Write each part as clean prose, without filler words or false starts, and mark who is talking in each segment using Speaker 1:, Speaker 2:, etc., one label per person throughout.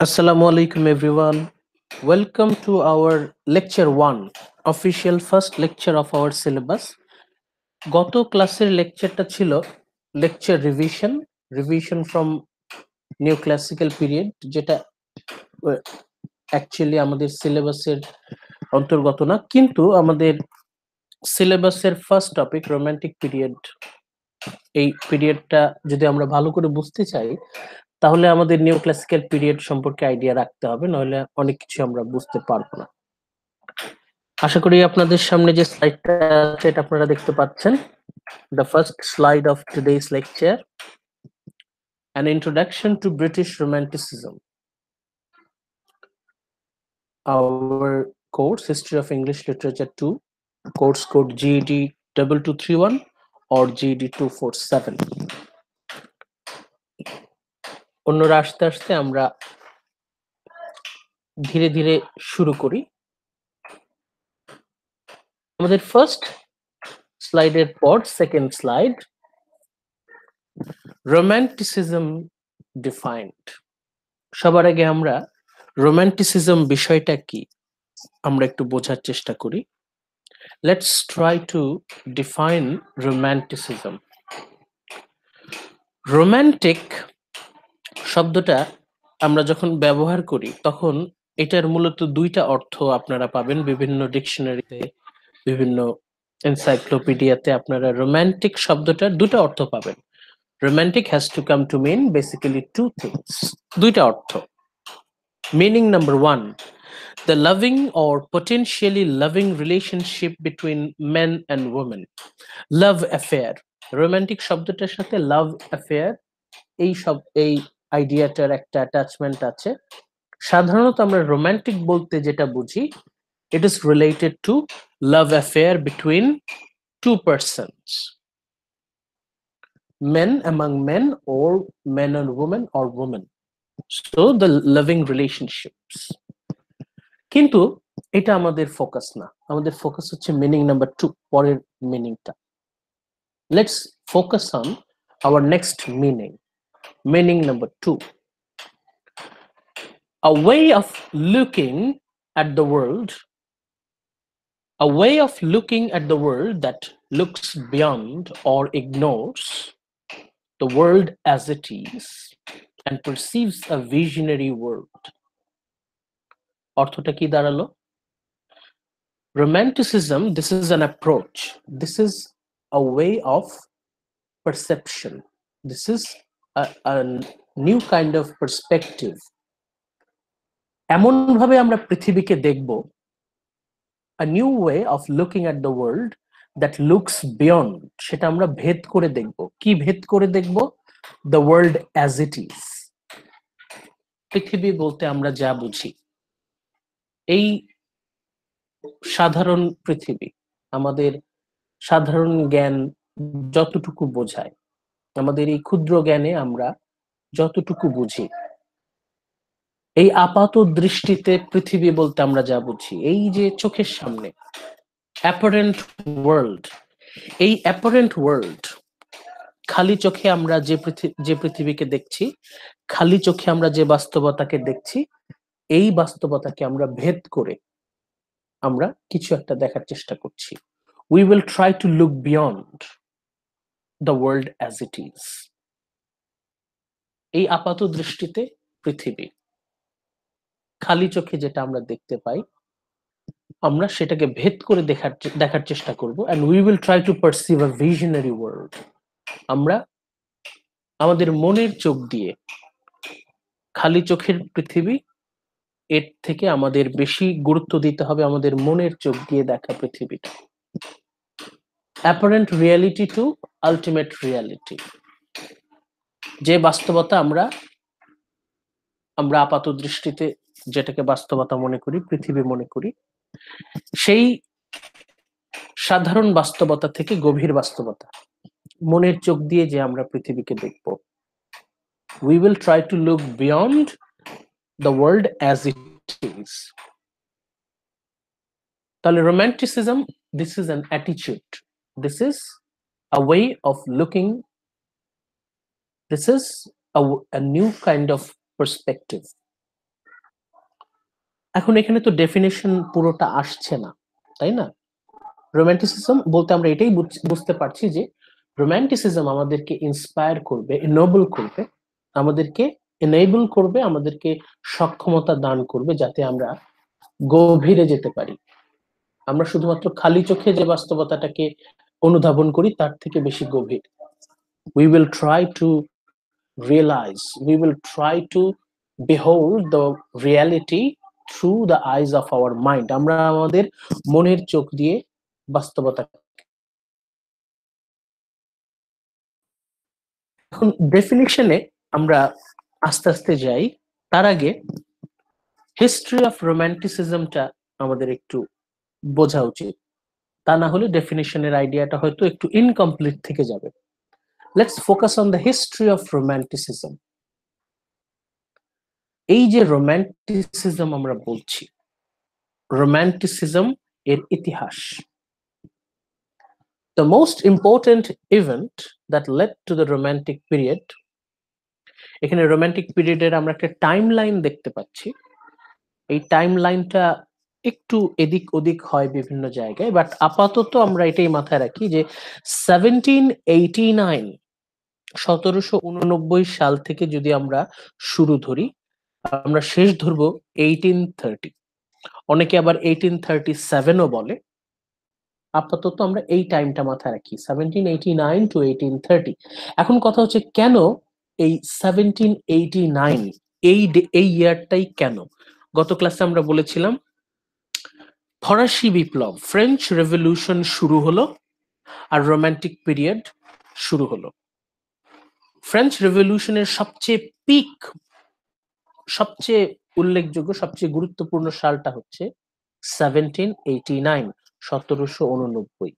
Speaker 1: Assalamu alaikum everyone. Welcome to our lecture 1, official first lecture of our syllabus. গত ক্লাসের লেকচারটা ছিল lecture revision from new classical period, যেটা actually আমাদের সিলেবাসের অন্তর্গত না, কিন্তু আমাদের সিলেবাসের ফার্স্ট টপিক রোমান্টিক পিরিয়ড। এই পিরিয়ডটা যদি আমরা ভালো করে বুঝতে চাই তাহলে আমাদের নিউ ক্লাসিক্যাল পিরিয়ড সম্পর্কে আইডিয়া রাখতে হবে, নইলে অনেক কিছু আমরা বুঝতে পারবো না। আশা করি আপনাদের সামনে যে স্লাইডটা আছে এটা আপনারা দেখতে পাচ্ছেন। The first slide of today's lecture, an introduction to British Romanticism. Our course, History of English Literature 2, course code GED 2231 or GED 247. অন্যরা আস্তে আস্তে আমরা ধীরে ধীরে শুরু করি। আমাদের ফার্স্ট স্লাইডের পর সেকেন্ড স্লাইড, রোম্যান্টিসিজম ডিফাইন্ড। সবার আগে আমরা রোম্যান্টিসিজম বিষয়টা কি আমরা একটু বোঝার চেষ্টা করি। Let's try to define romanticism. Romantic শব্দটা আমরা যখন ব্যবহার করি তখন এটার মূলত দুইটা অর্থ আপনারা পাবেন বিভিন্ন ডিকশনারিতে, বিভিন্ন এনসাইক্লোপিডিয়াতে আপনারা রোম্যান্টিক শব্দটার দুটো অর্থ পাবেন। Romantic has to come to mean basically two things, দুইটা অর্থ। Meaning number one, the loving or potentially loving relationship between men and women. Love affair, romantic শব্দটার সাথে লাভ অ্যাফেয়ার এই আইডিয়াটার একটা অ্যাটাচমেন্ট আছে। সাধারণত আমরা রোমান্টিক বলতে যেটা বুঝি, it is related to love affair between two persons, men among men or men and women or women, so the loving relationships. কিন্তু এটা আমাদের ফোকাস না, আমাদের ফোকাস হচ্ছে মিনিং নাম্বার 2, পরের মিনিংটা। Let's focus on our next meaning, meaning number 2, a way of looking at the world, a way of looking at the world that looks beyond or ignores the world as it is and perceives a visionary world. অর্থটা কি দাঁড়ালো? Romanticism, this is an approach, this is a way of perception, this is a new kind of perspective. এমন ভাবে আমরা পৃথিবীকে দেখব, a new way of looking at the world that looks beyond, সেটা আমরা ভেদ করে দেখব। কি ভেদ করে দেখব? The world as it is, পৃথিবী বলতে আমরা যা বুঝি, এই সাধারণ পৃথিবী, আমাদের সাধারণ জ্ঞান যতটুকু বোঝায়, আমাদের এই ক্ষুদ্র জ্ঞানে আমরা যতটুকু বুঝি, এই আপাত দৃষ্টিতে পৃথিবী বলতে আমরা যা বুঝি, এই যে চোখের সামনে অ্যাপারেন্ট ওয়ার্ল্ড, এই অ্যাপারেন্ট ওয়ার্ল্ড, খালি চোখে আমরা যে পৃথিবীকে দেখছি, খালি চোখে আমরা যে বাস্তবতাকে দেখছি, এই বাস্তবতাকে আমরা ভেদ করে আমরা কিছু একটা দেখার চেষ্টা করছি। We will try to look beyond the world as it is. এই আপাত দৃষ্টিতে পৃথিবী, খালি চোখে যেটা আমরা দেখতে পাই, আমরা সেটাকে ভেদ করে দেখার চেষ্টা করব, and we will try to perceive a visionary world. আমরা আমাদের মনের চোখ দিয়ে, খালি চোখের পৃথিবী এর থেকে আমাদের বেশি গুরুত্ব দিতে হবে আমাদের মনের চোখ দিয়ে দেখা পৃথিবীটা। Apparent reality to ultimate reality, যে বাস্তবতা আমরা আপাত দৃষ্টিতে যেটাকে বাস্তবতা মনে করি, পৃথিবী মনে করি, সেই সাধারণ বাস্তবতা থেকে গভীর বাস্তবতা, মনের চোখ দিয়ে যে আমরা পৃথিবীকে দেখব। We will try to look beyond the world as it is. তাহলে romanticism, this is an attitude, this is a way of looking, this is a new kind of perspective. এখন এখানে তো ডেফিনেশন পুরোটা আসছে না, তাই না? রোম্যান্টিসিজম বলতে আমরা এটাই বুঝতে পারছি যে রোম্যান্টিসিজম আমাদেরকে ইন্সপায়ার করবে, এনবল করবে, আমাদেরকে এনেবল করবে, আমাদেরকে সক্ষমতা দান করবে যাতে আমরা গভীরে যেতে পারি। আমরা শুধুমাত্র খালি চোখে যে বাস্তবতাটাকে অনুধাবন করি তার থেকে বেশি গভীর। We will try to realize, we will try to behold the reality through the eyes of our mind. আমরা আমাদের মনের চোখ দিয়ে বাস্তবতা। এখন ডেফিনিশনে আমরা আস্তে আস্তে যাই, তার আগে হিস্ট্রি অফ রোম্যান্টিসিজমটা আমাদের একটু বোঝা উচিত, তা না হলে ডেফিনিশনের আইডিয়াটা হয়তো একটু ইনকমপ্লিট থেকে যাবে। Let's focus on the history of romanticism. এই যে রোম্যান্টিসিজম আমরা বলছি, রোম্যান্টিসিজম এর ইতিহাস। The most important event that led to the romantic period, এখানে রোম্যান্টিক পিরিয়ডের আমরা একটা টাইম লাইন দেখতে পাচ্ছি। এই টাইম লাইনটা একটু এদিক ওদিক হয় বিভিন্ন জায়গায়, বাট আপাতত আমরা এটাই মাথায় রাখি যে 1789 1789 সাল থেকে যদি আমরা শুরু ধরি, আমরা শেষ ধরবো 1830। অনেকে আবার 1837ও বলে। আপাতত আমরা এই টাইমটা মাথায় রাখি, 1789 to 1830। এখন কথা হচ্ছে কেন এই 1789, এই ইয়ারটাই কেন? গত ক্লাসে আমরা বলেছিলাম ফরাসি বিপ্লব, ফ্রেঞ্চ রেভলিউশন শুরু হলো আর রোমান্টিক পিরিয়ড শুরু হলো। ফ্রেঞ্চ রেভলিউশনের সবচেয়ে পিক, সবচেয়ে উল্লেখযোগ্য, সবচেয়ে গুরুত্বপূর্ণ সালটা হচ্ছে 1789, 1789।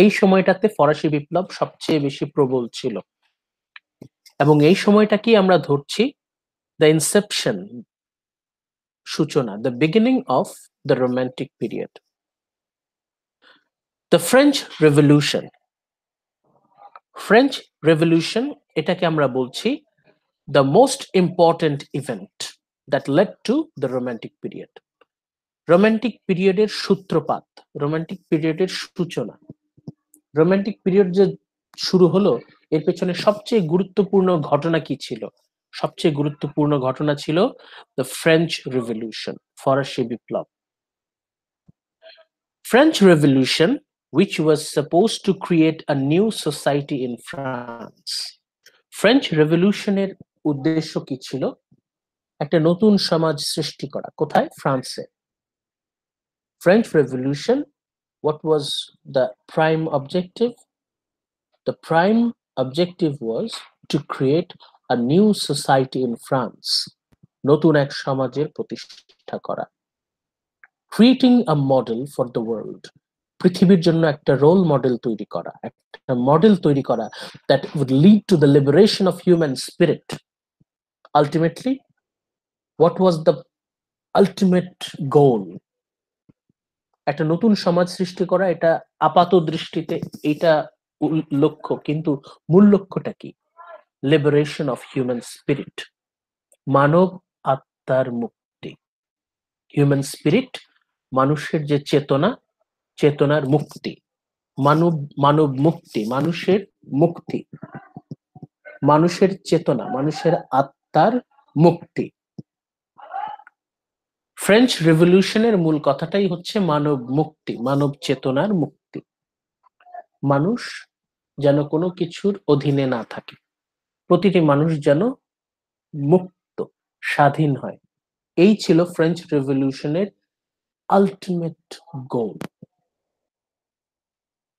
Speaker 1: এই সময়টাতে ফরাসি বিপ্লব সবচেয়ে বেশি প্রবল ছিল এবং এই সময়টাকেই আমরা ধরছি দ্য ইনসেপশন, সূচনা, the beginning of the romantic period. The French revolution, French revolution এটাকে আমরা বলছি the most important event that lead to the romantic period. Romantic পিরিয়ডের সূত্রপাত, রোমান্টিক পিরিয়ডের সূচনা, রোমান্টিক পিরিয়ড যে শুরু হলো এর পেছনে সবচেয়ে গুরুত্বপূর্ণ ঘটনা কি ছিল? সবচেয়ে গুরুত্বপূর্ণ ঘটনা ছিল দ্য ফ্রেঞ্চ রেভলিউশন, ফরাসি বিপ্লব। French revolution which was supposed to create a new society in France. French রেভলিউশনের উদ্দেশ্য কি ছিল? একটা নতুন সমাজ সৃষ্টি করা। কোথায়? ফ্রান্সে। French revolution, what was the prime objective? The prime objective was to create a new society in France. নতুন এক সমাজের প্রতিষ্ঠা করা। Creating a model for the world. পৃথিবীর জন্য একটা রোল মডেল তৈরি করা, একটা মডেল তৈরি করা that would lead to the liberation of human spirit. Ultimately, what was the ultimate goal? একটা নতুন সমাজ সৃষ্টি করা, এটা আপাত দৃষ্টিতে এটা লক্ষ্য, কিন্তু মূল লক্ষ্যটা কি? লিবারেশন অফ হিউম্যান স্পিরিট, মানব আত্মার মুক্তি। হিউম্যান স্পিরিট, মানুষের যে চেতনা, চেতনার মুক্তি। মানব মুক্তি, মানুষের মুক্তি, মানুষের চেতনা, মানুষের আত্মার মুক্তি। ফ্রেঞ্চ রেভলিউশনের মূল কথাটাই হচ্ছে মানব মুক্তি, মানব চেতনার মুক্তি। মানুষ যেন কোনো কিছুর অধীনে না থাকে, প্রতিটি মানুষ যেন মুক্ত, স্বাধীন হয়। এই ছিল ফ্রেঞ্চ রেভলিউশনের আলটিমেট গোল।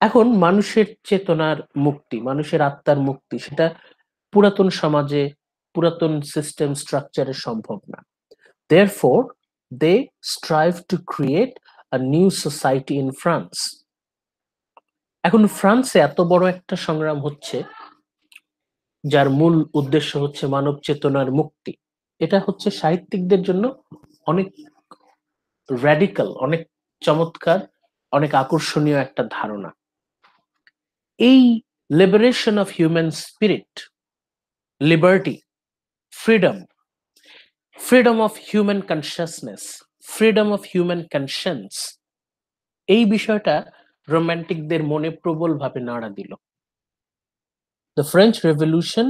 Speaker 1: এখন মানুষের চেতনার মুক্তি, মানুষের আত্মার মুক্তি, সেটা পুরাতন সমাজে, পুরাতন সিস্টেম স্ট্রাকচারে সম্ভব না। Therefore, they strive to create a new society in France. এখন ফ্রান্সে এত বড় একটা সংগ্রাম হচ্ছে যার মূল উদ্দেশ্য হচ্ছে মানব চেতনার মুক্তি। এটা হচ্ছে সাহিত্যিকদের জন্য অনেক র্যাডিক্যাল, অনেক চমৎকার, অনেক আকর্ষণীয় একটা ধারণা। এই liberation of human spirit, liberty, freedom, freedom of human consciousness, freedom of human conscience, এই বিষয়টা রোমান্টিকদের মনে প্রবলভাবে নাড়া দিল। দ্য ফ্রেঞ্চ রেভলিউশন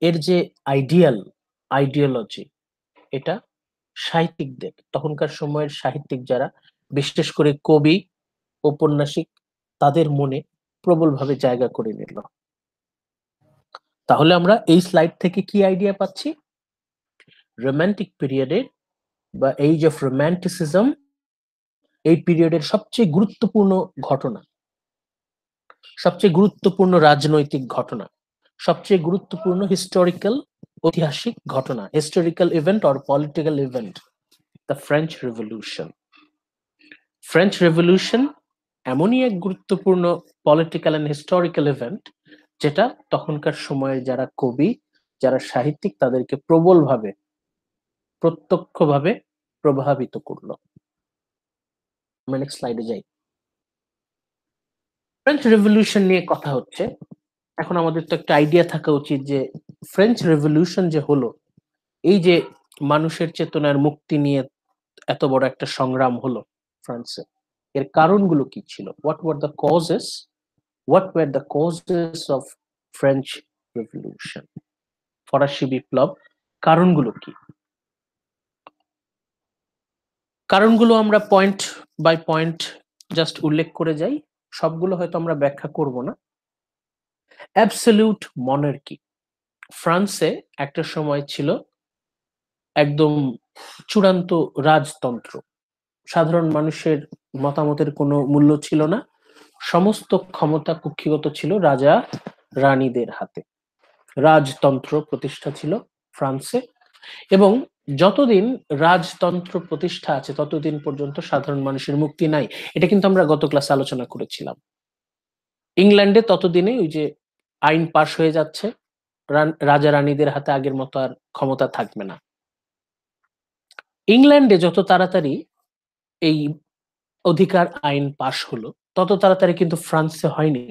Speaker 1: এর যে আইডিওলজি, এটা সাহিত্যিকদের, তখনকার সময়ের সাহিত্যিক যারা, বিশেষ করে কবি, ঔপন্যাসিক, তাদের মনে প্রবলভাবে জায়গা করে নিল। তাহলে আমরা এই স্লাইড থেকে কি আইডিয়া পাচ্ছি? রোমান্টিক পিরিয়ডের বা এইজ অফ রোমান্টিসিজম, এই পিরিয়ডের সবচেয়ে গুরুত্বপূর্ণ ঘটনা, সবচেয়ে গুরুত্বপূর্ণ রাজনৈতিক ঘটনা, সবচেয়ে গুরুত্বপূর্ণ হিস্টোরিক্যাল, ঐতিহাসিক ঘটনা, historical event or political event, the French revolution. French revolution এমনই এক গুরুত্বপূর্ণ পলিটিক্যাল এন্ড হিস্টোরিক্যাল ইভেন্ট, যেটা তখনকার সময়ের যারা কবি, যারা সাহিত্যিক, তাদেরকে প্রবলভাবে, প্রত্যক্ষভাবে প্রভাবিত করলো। আমরা নেক্সট স্লাইডে যাই। ফ্রেঞ্চ রেভলিউশন নিয়ে কথা হচ্ছে, এখন আমাদের তো একটা আইডিয়া থাকা উচিত যে ফ্রেঞ্চ রেভলিউশন যে হলো, এই যে মানুষের চেতনার মুক্তি নিয়ে এত বড় একটা সংগ্রাম হলো ফ্রান্সে, এর কারণগুলো কি ছিল? What were the causes of French revolution, ফরাসি বিপ্লব, কারণগুলো কি? কারণগুলো আমরা পয়েন্ট বাই পয়েন্ট জাস্ট উল্লেখ করে যাই, সবগুলো হয়তো আমরা ব্যাখ্যা করব না। অ্যাবসলিউট মনার্কি, ফ্রান্সে একটা সময় ছিল একদম চূড়ান্ত রাজতন্ত্র, সাধারণ মানুষের মতামতের কোনো মূল্য ছিল না, সমস্ত ক্ষমতা কুক্ষিগত ছিল রাজা রানীদের হাতে, রাজতন্ত্র প্রতিষ্ঠা ছিল ফ্রান্সে। এবং যতদিন রাজতন্ত্র প্রতিষ্ঠা আছে ততদিন পর্যন্ত সাধারণ মানুষের মুক্তি নাই, এটা কিন্তু আমরা গত ক্লাসে আলোচনা করেছিলাম। ইংল্যান্ডে ততদিনে ওই যে আইন পাশ হয়ে যাচ্ছে, রাজা রানীদের হাতে আগের মতো আর ক্ষমতা থাকবে না। ইংল্যান্ডে যত তাড়াতাড়ি এই অধিকার আইন পাশ হলো, তত তাড়াতাড়ি কিন্তু ফ্রান্সে হয়নি।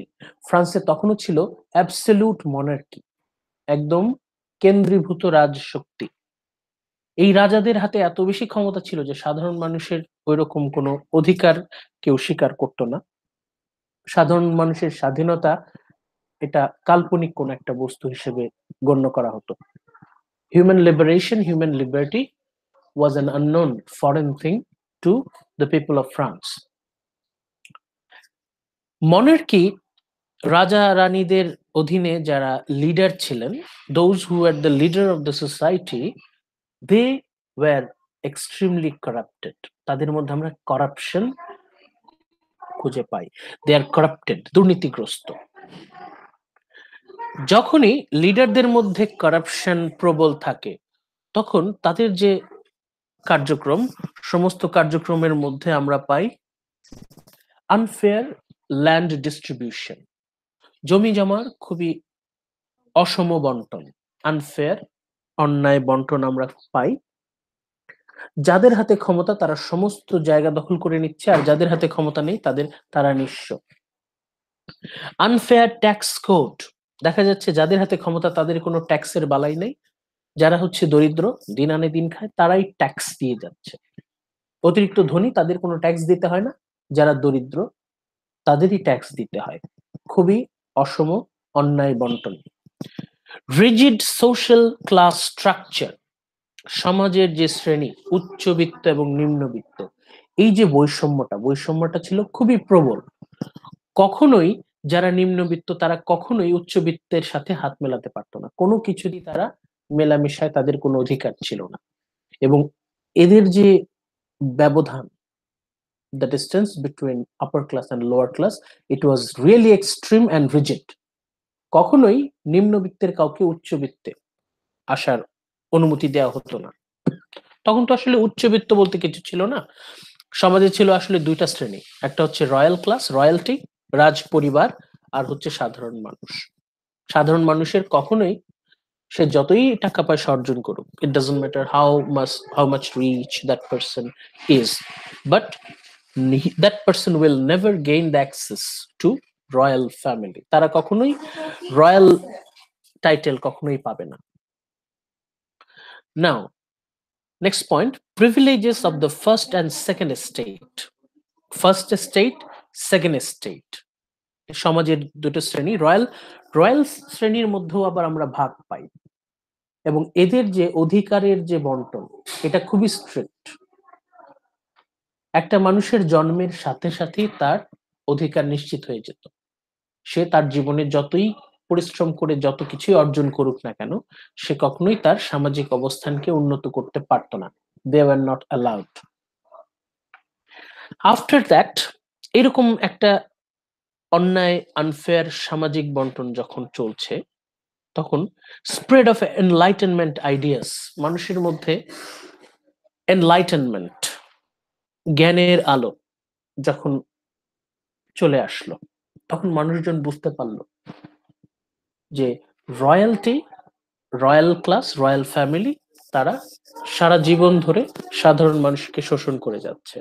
Speaker 1: ফ্রান্সে তখনও ছিল অ্যাবসলিউট মনার্কি, একদম কেন্দ্রীভূত রাজশক্তি। এই রাজাদের হাতে এত বেশি ক্ষমতা ছিল যে সাধারণ মানুষের ওইরকম কোনো অধিকার কেউ স্বীকার করতো না। সাধারণ মানুষের স্বাধীনতা এটা কাল্পনিক কোন একটা বস্তু হিসেবে গণ্য করা হতো। Human liberation, human liberty was an unknown foreign thing to the people of France. Monarchy, রাজা রানীদের অধীনে যারা লিডার ছিলেন, those who were the leader of the society, they were extremely corrupted. তাদের মধ্যে আমরা করাপশন খুঁজে পাই। they are corrupted, দুর্নীতিগ্রস্ত। যখনই লিডারদের মধ্যে করাপশন প্রবল থাকে, তখন তাদের যে কার্যক্রম, সমস্ত কার্যক্রমের মধ্যে আমরা পাই আনফেয়ার ল্যান্ড ডিস্ট্রিবিউশন, জমি জমার খুবই অসম বন্টন, আনফেয়ার, অন্যায় বন্টন আমরা পাই। যাদের হাতে ক্ষমতা তারা সমস্ত জায়গা দখল করে নিচ্ছে, আর যাদের হাতে ক্ষমতা নেই তারা নিঃস্ব। আনফেয়ার ট্যাক্স কোড, দেখা যাচ্ছে যাদের হাতে ক্ষমতা তাদের কোনো ট্যাক্সের বালাই নেই, যারা হচ্ছে দরিদ্র, দিন আনে দিন খায়, তারাই ট্যাক্স দিয়ে যাচ্ছে। অতিরিক্ত ধনী, তাদের কোনো ট্যাক্স দিতে হয় না, যারা দরিদ্র তাদেরই ট্যাক্স দিতে হয়। খুবই অসম, অন্যায় বন্টন। রিজিড সোশ্যাল ক্লাস স্ট্রাকচার, সমাজের যে শ্রেণী, উচ্চবিত্ত এবং নিম্নবিত্ত, এই যে বৈষম্যটা ছিল খুবই প্রবল। কখনোই যারা নিম্নবিত্ত তারা কখনোই উচ্চবিত্তের সাথে হাত মেলাতে পারতো না, কোনো কিছুরই তারা মেলামেশায় তাদের কোনো অধিকার ছিল না। এবং এদের যে ব্যবধান, the distance between upper class and lower class, it was really extreme and rigid. কখনোই নিম্নবিত্তের কাউকে উচ্চবিত্তে আসার অনুমতি দেওয়া হতো না। তখন তো আসলে উচ্চবিত্ত বলতে কিছু ছিল না, সমাজে ছিল আসলে দুইটা শ্রেণী, একটা হচ্ছে রয়্যাল ক্লাস, রয়্যালটি, রাজ পরিবার, আর হচ্ছে সাধারণ মানুষ। সাধারণ মানুষের কখনোই, সে যতই টাকা পয়সা অর্জন করুক, it doesn't matter how much rich that person is, but that person will never gain the access to royal family. তারা কখনোই রয়্যাল টাইটেল কখনোই পাবে না। নাও Next point, privileges of the first and second estate. First estate, second estate, সমাজের দুটো শ্রেণী। Royal শ্রেণীর মধ্যেও আবার আমরা ভাগ পাই, এবং এদের যে অধিকারের যে বন্টন, এটা খুবই স্ট্রিক্ট। একটা মানুষের জন্মের সাথে সাথেই তার অধিকার নিশ্চিত হয়ে যেত। সে তার জীবনে যতই পরিশ্রম করে যত কিছুই অর্জন করুক না কেন, সে কখনোই তার সামাজিক অবস্থানকে উন্নত করতে পারত না। They were not allowed. After that, এরকম একটা অন্যায় আনফেয়ার সামাজিক বন্টন যখন চলছে, তখন স্প্রেড অফ এনলাইটেনমেন্ট আইডিয়াস, মানুষের মধ্যে এনলাইটেনমেন্ট, জ্ঞানের আলো যখন চলে আসলো, তখন মানুষজন বুঝতে পারলো যে royalty, royal class, royal family, তারা সারা জীবন ধরে সাধারণ মানুষকে শোষণ করে যাচ্ছে।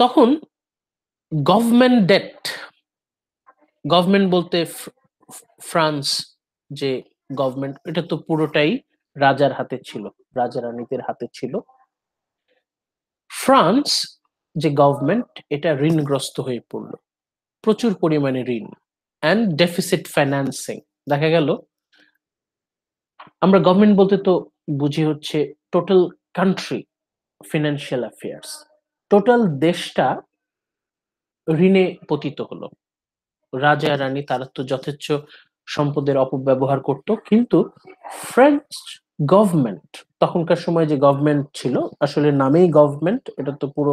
Speaker 1: তখন গভর্নমেন্ট ডেট, গভর্নমেন্ট বলতে ফ্রান্স যে গভর্নমেন্ট, এটা তো পুরোটাই রাজার হাতে ছিল, রাজা রানীদের হাতে ছিল। ফ্রান্স যে গভর্নমেন্ট, এটা ঋণগ্রস্ত হয়ে পড়লো, প্রচুর পরিমাণে ঋণ অ্যান্ড ডেফিসিট ফাইন্যান্সিং। দেখা গেল, আমরা গভর্নমেন্ট বলতে তো বুঝি হচ্ছে total country financial affairs, total দেশটা ঋণে পতিত হলো। রাজা রানী তারা তো যথেচ্ছ সম্পদের অপব্যবহার করত, কিন্তু ফ্রেঞ্চ গভর্নমেন্ট, তখনকার সময় যে গভর্নমেন্ট ছিল, আসলে নামেই গভর্নমেন্ট, এটা তো পুরো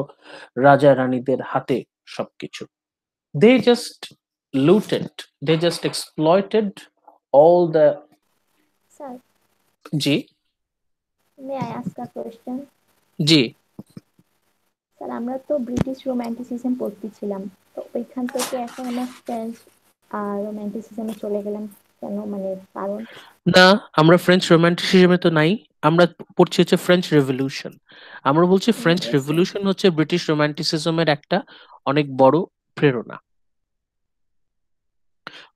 Speaker 1: রাজা রানীদের হাতে সবকিছু। They just looted, they just exploited all the.
Speaker 2: Sir,
Speaker 1: জি
Speaker 2: may I ask a question?
Speaker 1: জি,
Speaker 2: স্যার, আমরা তো ব্রিটিশ রোম্যান্টিসিজম পড়তেছিলাম, তো ওইখান থেকে এখন আমরা ফ্রেঞ্চ রোম্যান্টিসিজমে চলে গেলাম কেন, মানে কারণ?
Speaker 1: না, আমরা ফ্রেঞ্চ রোমান্টিসিজমে তো নাই, আমরা পড়ছি হচ্ছে ফ্রেঞ্চ রেভলিউশন। আমরা বলছি ফ্রেঞ্চ
Speaker 2: Yes, sir.
Speaker 1: রেভলিউশন হচ্ছে ব্রিটিশ রোমান্টিসিজমের একটা অনেক বড় প্রেরণা।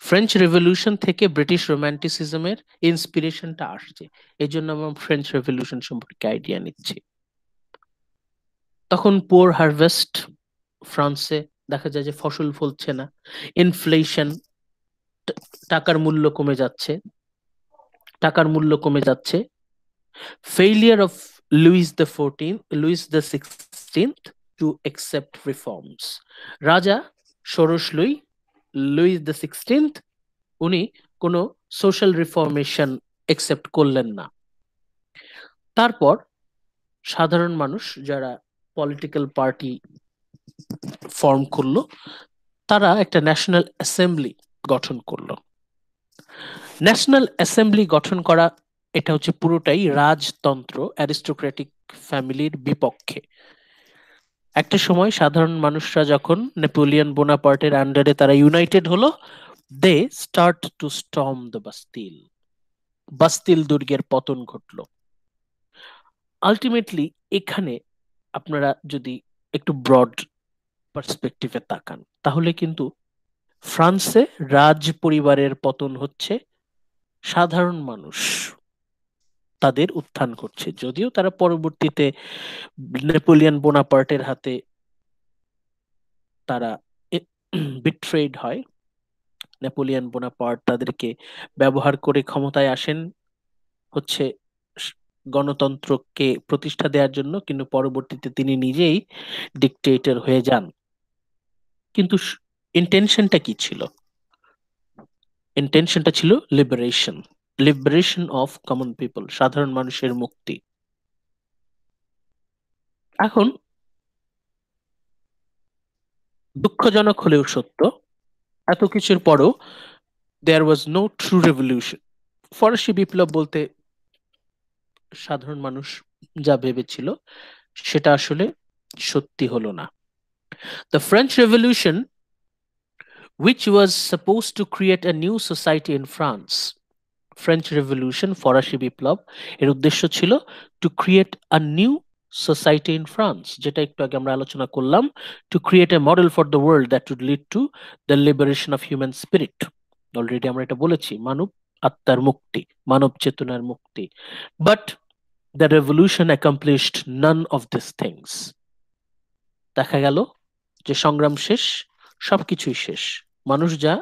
Speaker 1: ফ্রেঞ্চ রেভলিউশন থেকে ব্রিটিশ রোমান্টিসিজমের ইন্সপিরেশনটা আসছে, এই জন্য আমরা ফ্রেঞ্চ রেভলিউশন সম্পর্কে আইডিয়া নিচ্ছি। তখন পুয়ার হারভেস্ট, ফ্রান্সে দেখা যায় যে ফসল ফলছে না, ইনফ্লেশন, টাকার মূল্য কমে যাচ্ছে, টাকার মূল্য কমে যাচ্ছে। Failure of Louis the 16th to accept reforms. রাজা ষোড়শ লুই দ্য 16th, উনি কোনো সোশ্যাল রিফর্মেশন একসেপ্ট করলেন না। তারপর সাধারণ মানুষ যারা পলিটিক্যাল পার্টি ফর্ম করলো, তারা একটা ন্যাশনাল অ্যাসেম্বলি গঠন করলো। ন্যাশনাল অ্যাসেম্বলি গঠন করা, এটা হচ্ছে পুরোটাই রাজতন্ত্র, অ্যারিস্টোক্রেটিক ফ্যামিলির বিপক্ষে। একটা সময় সাধারণ মানুষরা যখন নেপোলিয়ন বোনাপার্টের আন্ডারে তারা ইউনাইটেড হলো, they start to storm the Bastille, Bastille দুর্গের পতন ঘটলো। আলটিমেটলি এখানে আপনারা যদি একটু ব্রড পার্সপেক্টিভে তাকান, তাহলে কিন্তু ফ্রান্সে রাজ পরিবারের পতন হচ্ছে, সাধারণ মানুষ তাদের উত্থান করছে। যদিও তারা পরবর্তীতে নেপোলিয়ন বোনাপার্টের হাতে তারা বিট্রেড হয়, নেপোলিয়ন বোনাপার্ট তাদেরকে ব্যবহার করে ক্ষমতায় আসেন হচ্ছে গণতন্ত্রকে প্রতিষ্ঠা দেওয়ার জন্য, কিন্তু পরবর্তীতে তিনি নিজেই ডিকটেটর হয়ে যান। কিন্তু ইন্টেনশনটা কি ছিল? ইন্টেনশনটা ছিল liberation, liberation of common people, সাধারণ মানুষের মুক্তি। এখন দুঃখজনক হলেও সত্য, এত কিছুর পরও দেয়ার ওয়াজ নো ট্রু রেভলিউশন। ফরাসি বিপ্লব বলতে সাধারণ মানুষ যা ভেবেছিল সেটা আসলে সত্যি হলো না। The French Revolution, which was supposed to create a new society in France, French revolution, ফরাসি বিপ্লব, এর উদ্দেশ্য ছিল to create a new society in France, যেটা একটু আগে আমরা আলোচনা করলাম, to create a model for the world that would lead to the liberation of human spirit. Already আমরা এটা বলেছি, মানব আত্মার মুক্তি, মানব চেতনার মুক্তি। But the revolution accomplished none of this things. দেখা গেল যে সংগ্রাম শেষ, সবকিছুই শেষ, মানুষ যা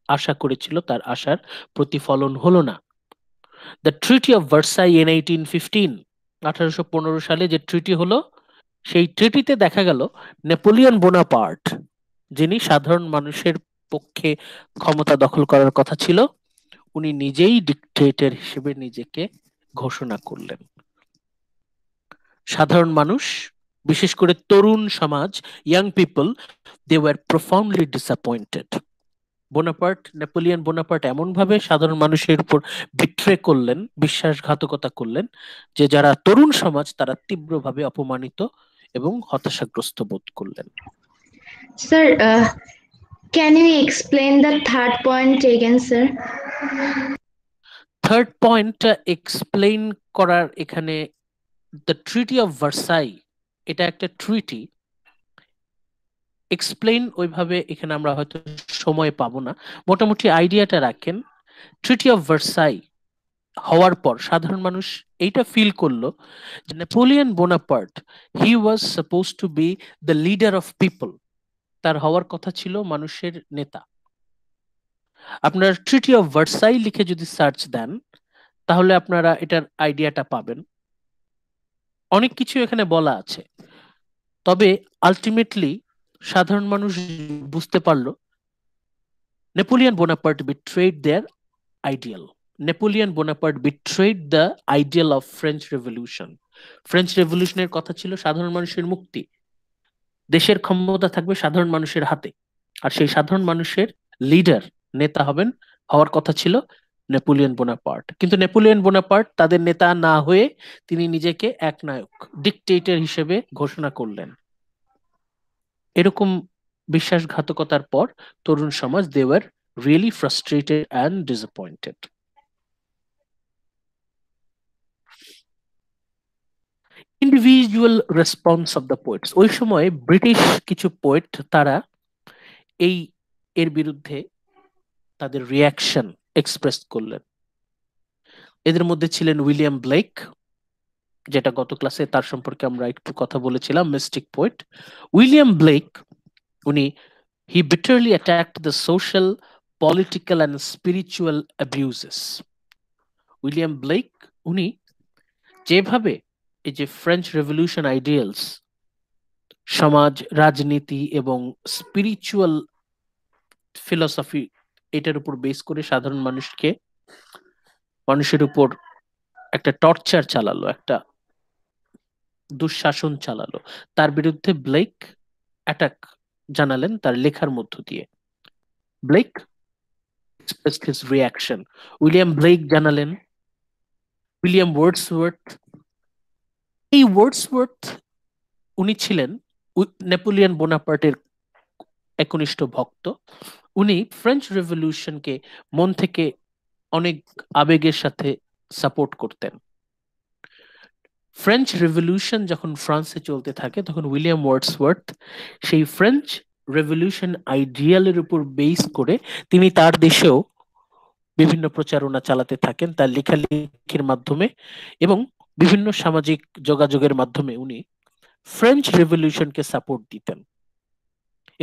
Speaker 1: আশা করেছিল তার আশার প্রতিফলন হলো না। The treaty of Versailles in 1815, 1815 সালে যে ট্রিটি হলো, সেই ট্রিটিতে দেখা গেল নেপোলিয়ন বোনাপার্ট, যিনি সাধারণ মানুষের পক্ষে ক্ষমতা দখল করার কথা ছিল, উনি নিজেই ডিক্টেটর হিসেবে নিজেকে ঘোষণা করলেন। সাধারণ মানুষ, বিশেষ করে তরুণ সমাজ, young people, they were profoundly disappointed. Napoleon Bonaparte এমন ভাবে সাধারণ মানুষের উপর বিট্রে করলেন, বিশ্বাসঘাতকতা করলেন, যে যারা তরুণ সমাজ তারা তীব্রভাবে অপমানিত এবং হতাশাগ্রস্ত বোধ করলেন।
Speaker 3: Sir, can you explain the third point again, sir?
Speaker 1: Third পয়েন্টটা এক্সপ্লেইন করার এখানে, দ্য ট্রিটি অফ ভার্সাই, এটা একটা ট্রিটি। এক্সপ্লেইন ওইভাবে এখানে আমরা হয়তো সময় পাবো না, মোটামুটি আইডিয়াটা রাখেন। ট্রিটি অফ ভার্সাই হওয়ার পর সাধারণ মানুষ এইটা ফিল করলো যে Napoleon Bonaparte, he was suppose two B the leader of people, তার হওয়ার কথা ছিল মানুষের নেতা। আপনার ট্রিটি অফ ভার্সাই লিখে যদি সার্চ দেন তাহলে আপনারা এটার আইডিয়াটা পাবেন। অনেক কিছু এখানে বলা আছে, তবে আলটিমেটলি সাধারণ মানুষ বুঝতে পারলো Napoleon Bonaparte betrayed their ideal. Napoleon Bonaparte betrayed the ideal of French revolution. French রেভলিউশনের কথা ছিল সাধারণ মানুষের মুক্তি, দেশের ক্ষমতা থাকবে সাধারণ মানুষের হাতে, আর সেই সাধারণ মানুষের লিডার, নেতা হওয়ার কথা ছিল নেপোলিয়ন বোনাপার্ট। কিন্তু নেপোলিয়ন বোনাপার্ট তাদের নেতা না হয়ে তিনি নিজেকে একনায়ক, ডিকটেটর হিসেবে ঘোষণা করলেন। এরকম বিশ্বাসঘাতকতার পর তরুণ সমাজ, they were really frustrated and disappointed. Individual response of the poets, ওই সময় ব্রিটিশ কিছু পোয়েট তারা এর বিরুদ্ধে তাদের রিয়াকশন এক্সপ্রেস করলেন। এদের মধ্যে ছিলেন উইলিয়াম ব্লেক, যেটা গত ক্লাসে তার সম্পর্কে আমরা একটু কথা বলেছিলাম, মিস্টিক পোয়েট। উইলিয়াম ব্লেক, উনি he bitterly attacked the social, political and spiritual abuses. William Blake উনি যেভাবে এই যে ফ্রেঞ্চ রেভলিউশন আইডিয়ালস, সমাজ, রাজনীতি এবং স্পিরিচুয়াল ফিলসফি, এটার উপর বেস করে সাধারণ মানুষের উপর একটা টর্চার চালালো, একটা দুঃশাসন চালালো, তার বিরুদ্ধে ব্লেক অ্যাটাক জানালেন তার লেখার মধ্য দিয়ে। Blake expressed his reaction. William Blake জানালেন, উইলিয়াম ওয়ার্ডসওয়ার্থ, এই ওয়ার্ডসওয়ার্থ উনি ছিলেন নেপোলিয়ন বোনাপার্টের একনিষ্ঠ ভক্ত। উনি ফ্রেঞ্চ রেভলিউশনকে মন থেকে অনেক আবেগের সাথে সাপোর্ট করতেন। ফ্রেঞ্চ রেভলিউশন যখন ফ্রান্সে চলতে থাকে তখন উইলিয়াম ওয়ার্ডসওয়ার্থ সেই ফ্রেঞ্চ রেভলিউশন আইডিয়ালের উপর বেস করে তিনি তার দেশেও বিভিন্ন প্রচারণা চালাতে থাকেন তার লেখালেখির মাধ্যমে, এবং বিভিন্ন সামাজিক যোগাযোগের মাধ্যমে উনি ফ্রেঞ্চ রেভলিউশনকে সাপোর্ট দিতেন।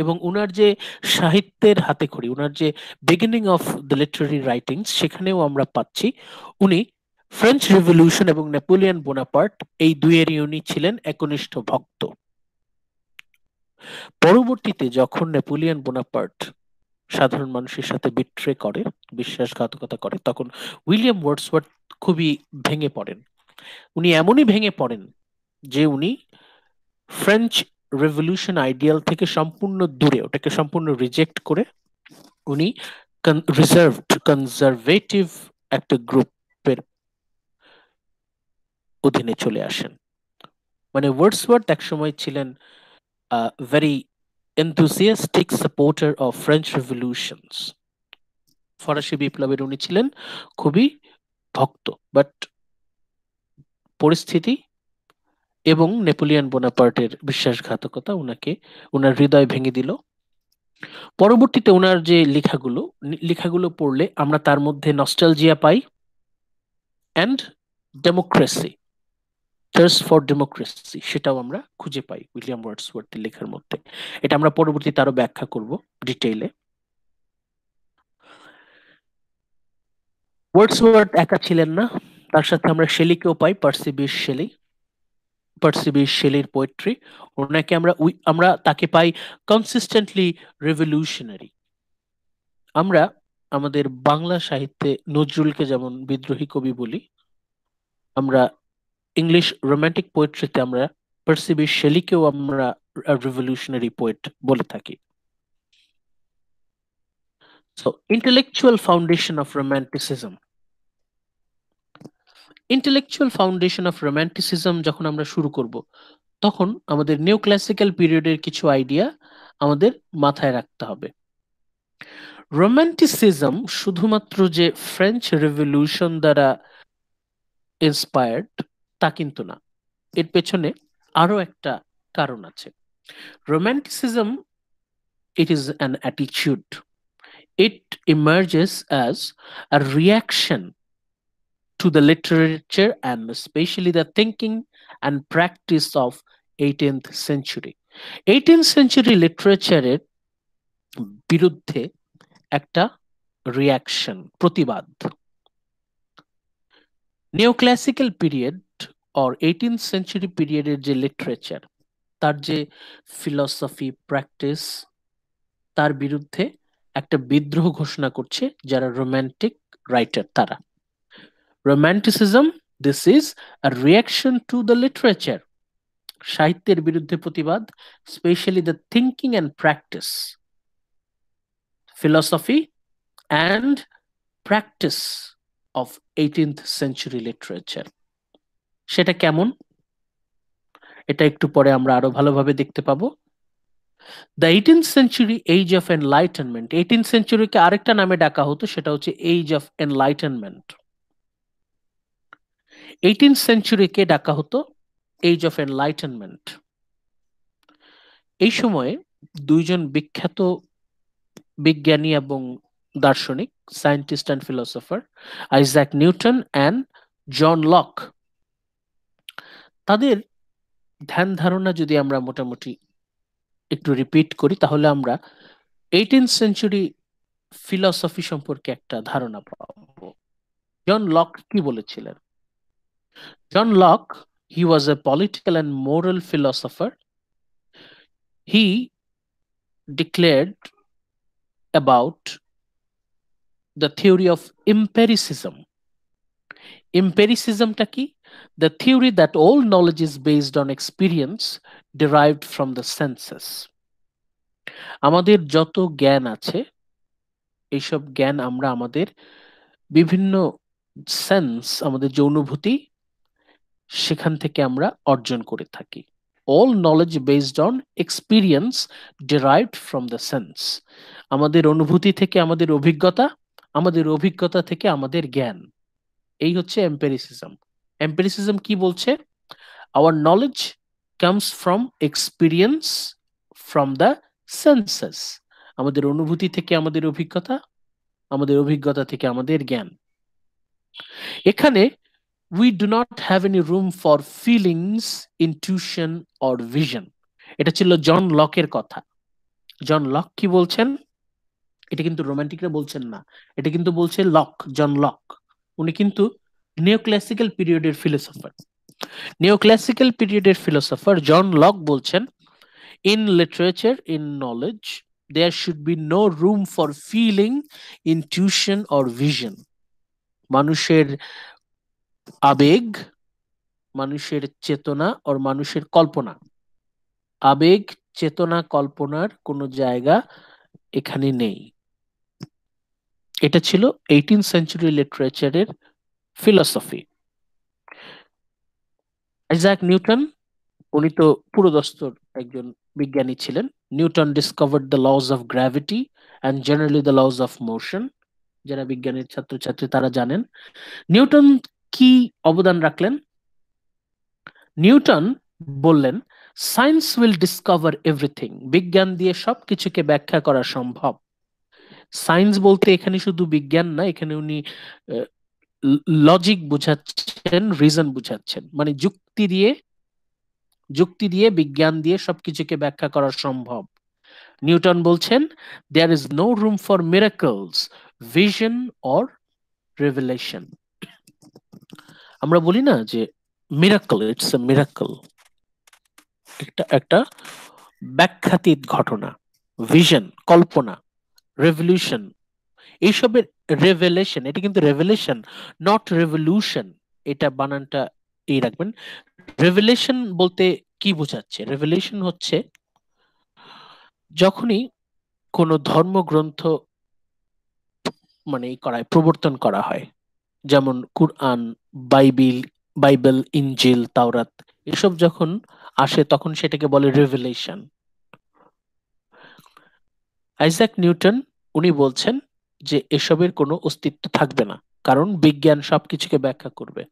Speaker 1: এবং উনার যে সাহিত্যের হাতেখড়ি, উনার যে beginning of the Literary writings, সেখানেও আমরা পাচ্ছি উনি ফ্রেঞ্চ রেভলিউশন এবং নেপোলিয়ন বোনাপার্ট এই দুইয়েরই উনি ছিলেন একনিষ্ঠ ভক্ত। পরবর্তীতে যখন নেপোলিয়ন বোনাপার্ট সাধারণ মানুষের সাথে বিট্রে করে, বিশ্বাসঘাতকতা করে, তখন উইলিয়াম ওয়ার্ডসওয়ার্থ খুবই ভেঙে পড়েন। উনি এমনই ভেঙে পড়েন যে উনি ফ্রেঞ্চ রেভলিউশন আইডিয়াল থেকে সম্পূর্ণ দূরে, ওটাকে সম্পূর্ণ রিজেক্ট করে উনি রিজার্ভড কনজারভেটিভ একটা গ্রুপের অধীনে চলে আসেন। মানে ওয়ার্ডসওয়ার্থ একসময় ছিলেন very enthusiastic supporter of French revolutions, ফরাসি বিপ্লবের উনি ছিলেন খুবই ভক্ত, বাট পরিস্থিতি এবং নেপোলিয়ন বোনাপার্টের বিশ্বাসঘাতকতা উনার হৃদয় ভেঙে দিল। পরবর্তীতে ওনার যে লেখাগুলো পড়লে আমরা তার মধ্যে nostalgia pi and democracy, thirst for democracy, সেটাও আমরা খুঁজে পাই উইলিয়াম ওয়ার্ডসওয়ার্থের লেখার মধ্যে। এটা আমরা পরবর্তীতে আরো ব্যাখ্যা করব ডিটেইলে। ওয়ার্ডসওয়ার্থ একা ছিলেন না, তার সাথে আমরা শেলিকেও পাই, পার্সি বিশ শেলির পোয়েট্রি। ওনাকে আমরা তাকে পাই কনসিস্টেন্টলি রেভলিউশনারি। আমরা আমাদের বাংলা সাহিত্যে নজরুলকে যেমন বিদ্রোহী কবি বলি, আমরা ইংলিশ রোমান্টিক পোয়েট্রিতে আমরা পার্সি বিশ শেলিকেও আমরা রেভলিউশনারি পোয়েট বলে থাকি। So intellectual foundation of romanticism, যখন আমরা শুরু করব, তখন আমাদের নিউ ক্লাসিক্যাল পিরিয়ডের কিছু আইডিয়া আমাদের মাথায় রাখতে হবে। রোমান্টিসিজম শুধুমাত্র যে ফ্রেঞ্চ রেভলিউশন দ্বারা ইন্সপায়ার্ড তা কিন্তু না, এর পেছনে আরো একটা কারণ আছে। Romanticism, it is an attitude. It emerges as a reaction to the literature and especially the thinking and practice of 18th century. 18th century লিটারেচারের বিরুদ্ধে একটা রিয়াকশন, প্রতিবাদ। Neoclassical period or 18th century পিরিয়ডের যে লিটারেচার, তার যে philosophy practice, তার বিরুদ্ধে একটা বিদ্রোহ ঘোষণা করছে যারা রোমান্টিক রাইটার তারা। Romanticism, this is a reaction to the literature, সাহিত্যের বিরুদ্ধে প্রতিবাদ, specially the thinking and practice, philosophy and practice of 18th century literature. সেটা কেমন, এটা একটু পরে আমরা আরো ভালোভাবে দেখতে পাবো। The 18th century age of enlightenment, 18th সেঞ্চুরিকে আরেকটা নামে ডাকা হতো, সেটা হচ্ছে এজ অফ এনলাইটেনমেন্ট। 18th সেঞ্চুরিকে ডাকা হতো এজ অফ এনলাইটেনমেন্ট। এই সময়ে দুইজন বিখ্যাত বিজ্ঞানী এবং দার্শনিক, scientist and philosopher, Isaac Newton and John Locke, তাদের ধ্যান ধারণা যদি আমরা মোটামুটি একটু রিপিট করি, তাহলে আমরা 18th সেঞ্চুরি ফিলসফি সম্পর্কে একটা ধারণা পাবো। জন লক কি বলেছিলেন? John Locke, he was a political and moral philosopher. He declared about the theory of empiricism. Empiricismটা কি? The theory that all knowledge is based on experience derived from the senses. আমাদের যত জ্ঞান আছে, এইসব জ্ঞান আমরা আমাদের বিভিন্ন সেন্স, আমাদের যে অনুভূতি, সেখান থেকে আমরা অর্জন করে থাকি। All knowledge based on experience derived from the sense. আমাদের অনুভূতি থেকে আমাদের অভিজ্ঞতা, আমাদের অভিজ্ঞতা থেকে আমাদের জ্ঞান, এই হচ্ছে এম্পিরিসিজম। এম্পিরিসিজম কি বলছে? Our knowledge comes from experience from the senses. আমাদের অনুভূতি থেকে আমাদের অভিজ্ঞতা, আমাদের অভিজ্ঞতা থেকে আমাদের জ্ঞান। এখানে we do not have any room for feelings, intuition or vision. এটা ছিল জন লকের কথা। জন লক কি বলছেন? এটা কিন্তু রোমান্টিকরা বলছেন না, এটা কিন্তু বলছে লক, জন লক। উনি কিন্তু নিওক্লাসিক্যাল পিরিয়ডের ফিলোসফার। নিওক্লাসিক্যাল পিরিয়ডের ফিলোসফার জন লক বলছেন, in literature, in knowledge, there should be no room for feeling, intuition or vision. মানুষের আবেগ, মানুষের চেতনা আর মানুষের কল্পনা, আবেগ, চেতনা, কল্পনার কোনো জায়গা এখানে নেই। এটা ছিল 18th সেঞ্চুরি লিটারেচারের ফিলসফি। আইজাক নিউটন, উনি তো পুরোদস্তুর একজন বিজ্ঞানী ছিলেন। Newton discovered the laws of gravity and generally the laws of motion. যারা বিজ্ঞানের ছাত্রছাত্রী তারা জানেন। নিউটন কি অবদান রাখলেন? নিউটন বললেন সায়েন্স উইল ডিসকভার এভরিথিং, বিজ্ঞান দিয়ে সবকিছুকে ব্যাখ্যা করা সম্ভব। সায়েন্স বলতে এখানে শুধু বিজ্ঞান না, এখানে উনি লজিক বুঝাচ্ছেন, রিজন বুঝাচ্ছেন, মানে যুক্তি দিয়ে বিজ্ঞান দিয়ে সবকিছুকে ব্যাখ্যা করা সম্ভব। নিউটন বলছেন there is no room for miracles, vision or revelation. আমরা বলি না যে মিরাকল, ইটস এ মিরাকল, একটা ব্যাখ্যাতীত ঘটনা, ভিশন কল্পনা, রেভলিউশন এইসবের রেভেলেশন, এটা কিন্তু রেভেলেশন নট রেভলিউশন, এটা বানানটা এই রাখবেন। রেভেলেশন বলতে কি বোঝাচ্ছে? রেভেলেশন হচ্ছে যখনই কোনো ধর্মগ্রন্থ মানে প্রবর্তন করা হয়, যেমন কুরআন, বাইবেল বাইবেল ইনজিল, তাওরাত, এসব যখন আসে তখন সেটাকে বলে রেভেলেশন। আইজাক নিউটন উনি বলছেন যে এসবের কোনো অস্তিত্ব থাকবে না, কারণ বিজ্ঞান সবকিছুকে ব্যাখ্যা করবে,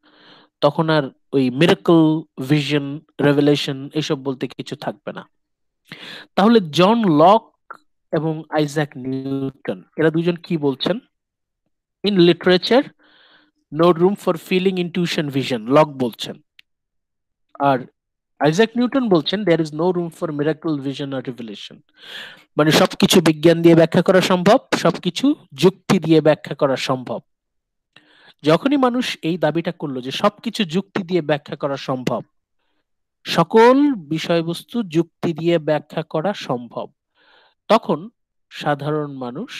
Speaker 1: তখন আর ওই মিরাকল, ভিশন, রেভেলেশন এসব বলতে কিছু থাকবে না। তাহলে জন লক এবং আইজাক নিউটন এরা দুজন কি বলছেন? In literature no room for feeling, intuition, vision, Locke বলছেন। আর আইজাক নিউটন বলছেন there is no room for miracle, vision আর রিভেলেশন, মানে সবকিছু বিজ্ঞান দিয়ে ব্যাখ্যা করা সম্ভব, সবকিছু যুক্তি দিয়ে ব্যাখ্যা করা সম্ভব। যখনই মানুষ এই দাবিটা করলো যে সবকিছু যুক্তি দিয়ে ব্যাখ্যা করা সম্ভব, সকল বিষয়বস্তু যুক্তি দিয়ে ব্যাখ্যা করা সম্ভব, তখন সাধারণ মানুষ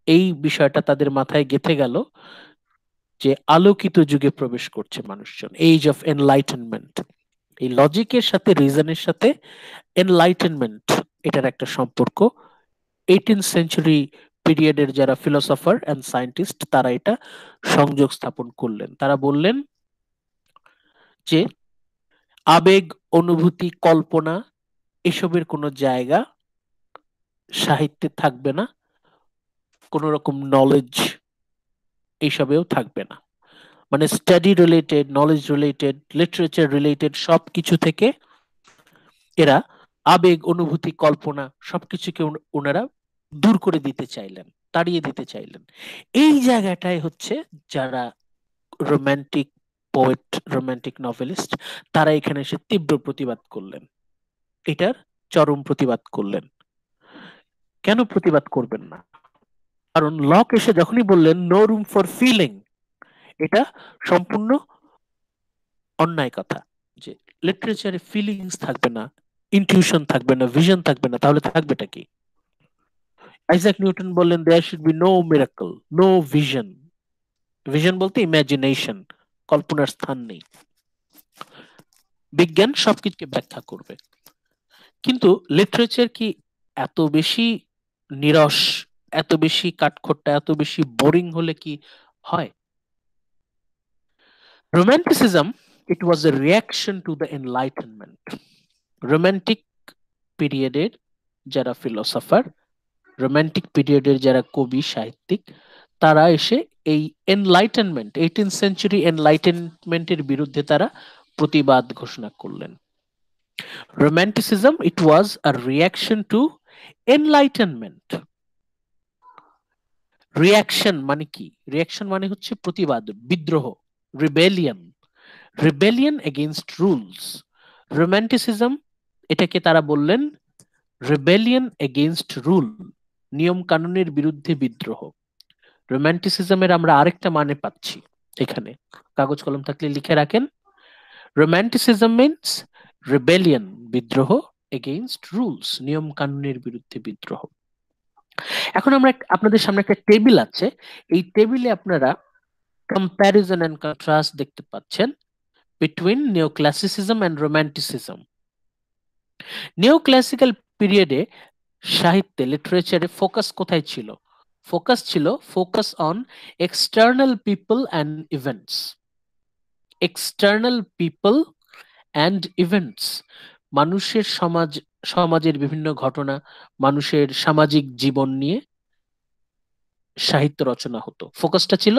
Speaker 1: এই বিষয়টা তাদের মাথায় গেঁথে গেল যে আলোকিত যুগে প্রবেশ করছে মানুষজন, এজ অফ এনলাইটেনমেন্ট। এই লজিকের সাথে, রিজনের সাথে এনলাইটেনমেন্ট এটার একটা সম্পর্ক। 18th সেঞ্চুরি পিরিয়ডের যারা ফিলোসফার এন্ড সায়েন্টিস্ট তারা এটা সংযোগ স্থাপন করলেন। তারা বললেন যে আবেগ, অনুভূতি, কল্পনা এসবের কোনো জায়গা সাহিত্যে থাকবে না, কোন রকম নলেজ এইসবেও থাকবে না, মানে study related, knowledge related, literature related সবকিছু থেকে এরা আবেগ, অনুভূতি, কল্পনা সবকিছুকে ওনারা দূর করে দিতে চাইলেন, তাড়িয়ে দিতে চাইলেন। এই জায়গাটায় হচ্ছে যারা রোমান্টিক পোয়েট, রোমান্টিক নভেলিস্ট, তারা এখানে এসে তীব্র প্রতিবাদ করলেন, এটার চরম প্রতিবাদ করলেন। কেন প্রতিবাদ করবেন না? কারণ লক এসে যখনই বললেন নো রুম ফর ফিলিং, এটা সম্পূর্ণ অন্যায় কথা। যে লিটারেচারে ফিলিংস থাকবে না, ইনটিউশন থাকবে না, ভিশন থাকবে না, তাহলে থাকবেটা কি? আইজাক নিউটন বললেন there should be no miracle, no vision. Vision বলতে ইমাজিনেশন, কল্পনার স্থান নেই, বিজ্ঞান সবকিছুকে ব্যাখ্যা করবে। কিন্তু লিটারেচার কি এত বেশি নিরস, এত বেশি কাঠখোট্টা, এত বেশি বোরিং হলে কি হয়? Romanticism, it was a reaction to the enlightenment. Romantic পিরিয়ডের যারা ফিলোসফার, রোমান্টিক পিরিয়ডের যারা কবি, সাহিত্যিক, তারা এসে এই এনলাইটেনমেন্ট, 18th সেঞ্চুরি এনলাইটেনমেন্টের বিরুদ্ধে তারা প্রতিবাদ ঘোষণা করলেন। Romanticism, it was a reaction to enlightenment. Reaction মানে কি? রিয়াকশন মানে হচ্ছে প্রতিবাদ, বিদ্রোহ, rebellion, rebellion against rules. Romanticism এটাকে তারা বললেন রিবেলিয়ন এগেইনস্ট রুল, নিয়ম কানুনের বিরুদ্ধে বিদ্রোহ। রোমান্টিসিজমের আমরা আরেকটা মানে পাচ্ছি এখানে, কাগজ কলম থাকলে লিখে রাখেন। রোমান্টিসিজম মিন্স রিবেলিয়ন, বিদ্রোহ, এগেইনস্ট রুলস, নিয়ম কানুনের বিরুদ্ধে বিদ্রোহ। এখন আমরা আপনাদের সামনে একটা টেবিল আছে, এই টেবিলে আপনারা কম্প্যারিজন এন্ড কন্ট্রাস্ট দেখতে পাচ্ছেন বিটুইন নিওক্লাসিসিজম এন্ড রোমান্টিসিজম। নিওক্লাসিক্যাল পিরিয়ডে সাহিত্যে, লিটারেচারে ফোকাস কোথায় ছিল? Focus on external people and events. External people and events, মানুষের সমাজের বিভিন্ন ঘটনা, মানুষের সামাজিক জীবন নিয়ে সাহিত্য রচনা হতো। ফোকাসটা ছিল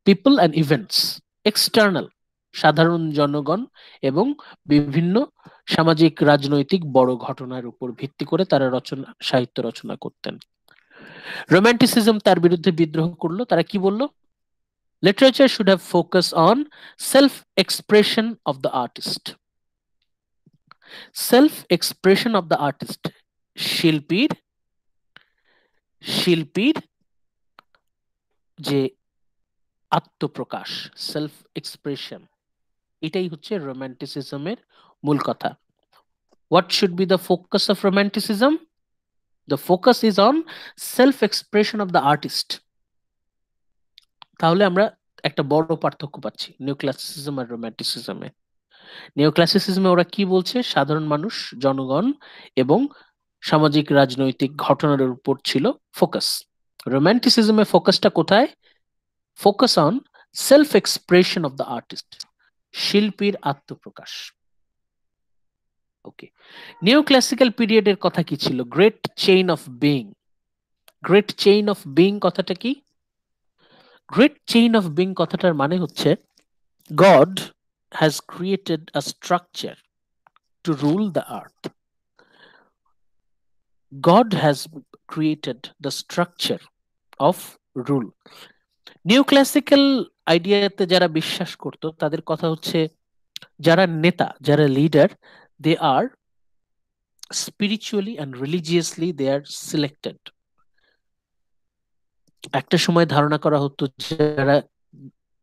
Speaker 1: পিপল অ্যান্ড ইভেন্টস, এক্সটার্নাল, সাধারণ জনগণ এবং বিভিন্ন সামাজিক রাজনৈতিক বড় ঘটনার উপর ভিত্তি করে তারা সাহিত্য রচনা করতেন। রোম্যান্টিসিজম তার বিরুদ্ধে বিদ্রোহ করলো। তারা কি বলল? Literature should have focus on self expression of the artist. Self expression of the artist, শিল্পীর শিল্পীর যে আত্মপ্রকাশ, সেলফ এক্সপ্রেশন, এটাই হচ্ছে রোম্যান্টিসিজমের মূল কথা। What should be the focus of romanticism? The focus is on self-expression of the artist. তাহলে আমরা একটা বড় পার্থক্য পাচ্ছি নিওক্লাসিসিজম আর রোম্যান্টিসিজমে। নিওক্লাসিসিজমে ওরা কি বলছে? সাধারণ মানুষ, জনগণ এবং সামাজিক রাজনৈতিক ঘটনার উপর ছিল ফোকাস। রোম্যান্টিসিজমে ফোকাসটা কোথায়? Focus on self expression of the artist, শিল্পীর আত্মপ্রকাশ। ওকে, নিওক্লাসিক্যাল পিরিয়ডের কথা কি ছিল? Great chain of being. Great chain of being কথাটা কি? গ্রেট চেইন অফ বিইং কথাটার মানে হচ্ছে God has created a structure to rule the earth. God has created the structure of rule. Neoclassical আইডিয়াতে যারা বিশ্বাস করত তাদের কথা হচ্ছে যারা নেতা, যারা leader, they are spiritually and religiously they are selected. একটা সময় ধারণা করা হতো যারা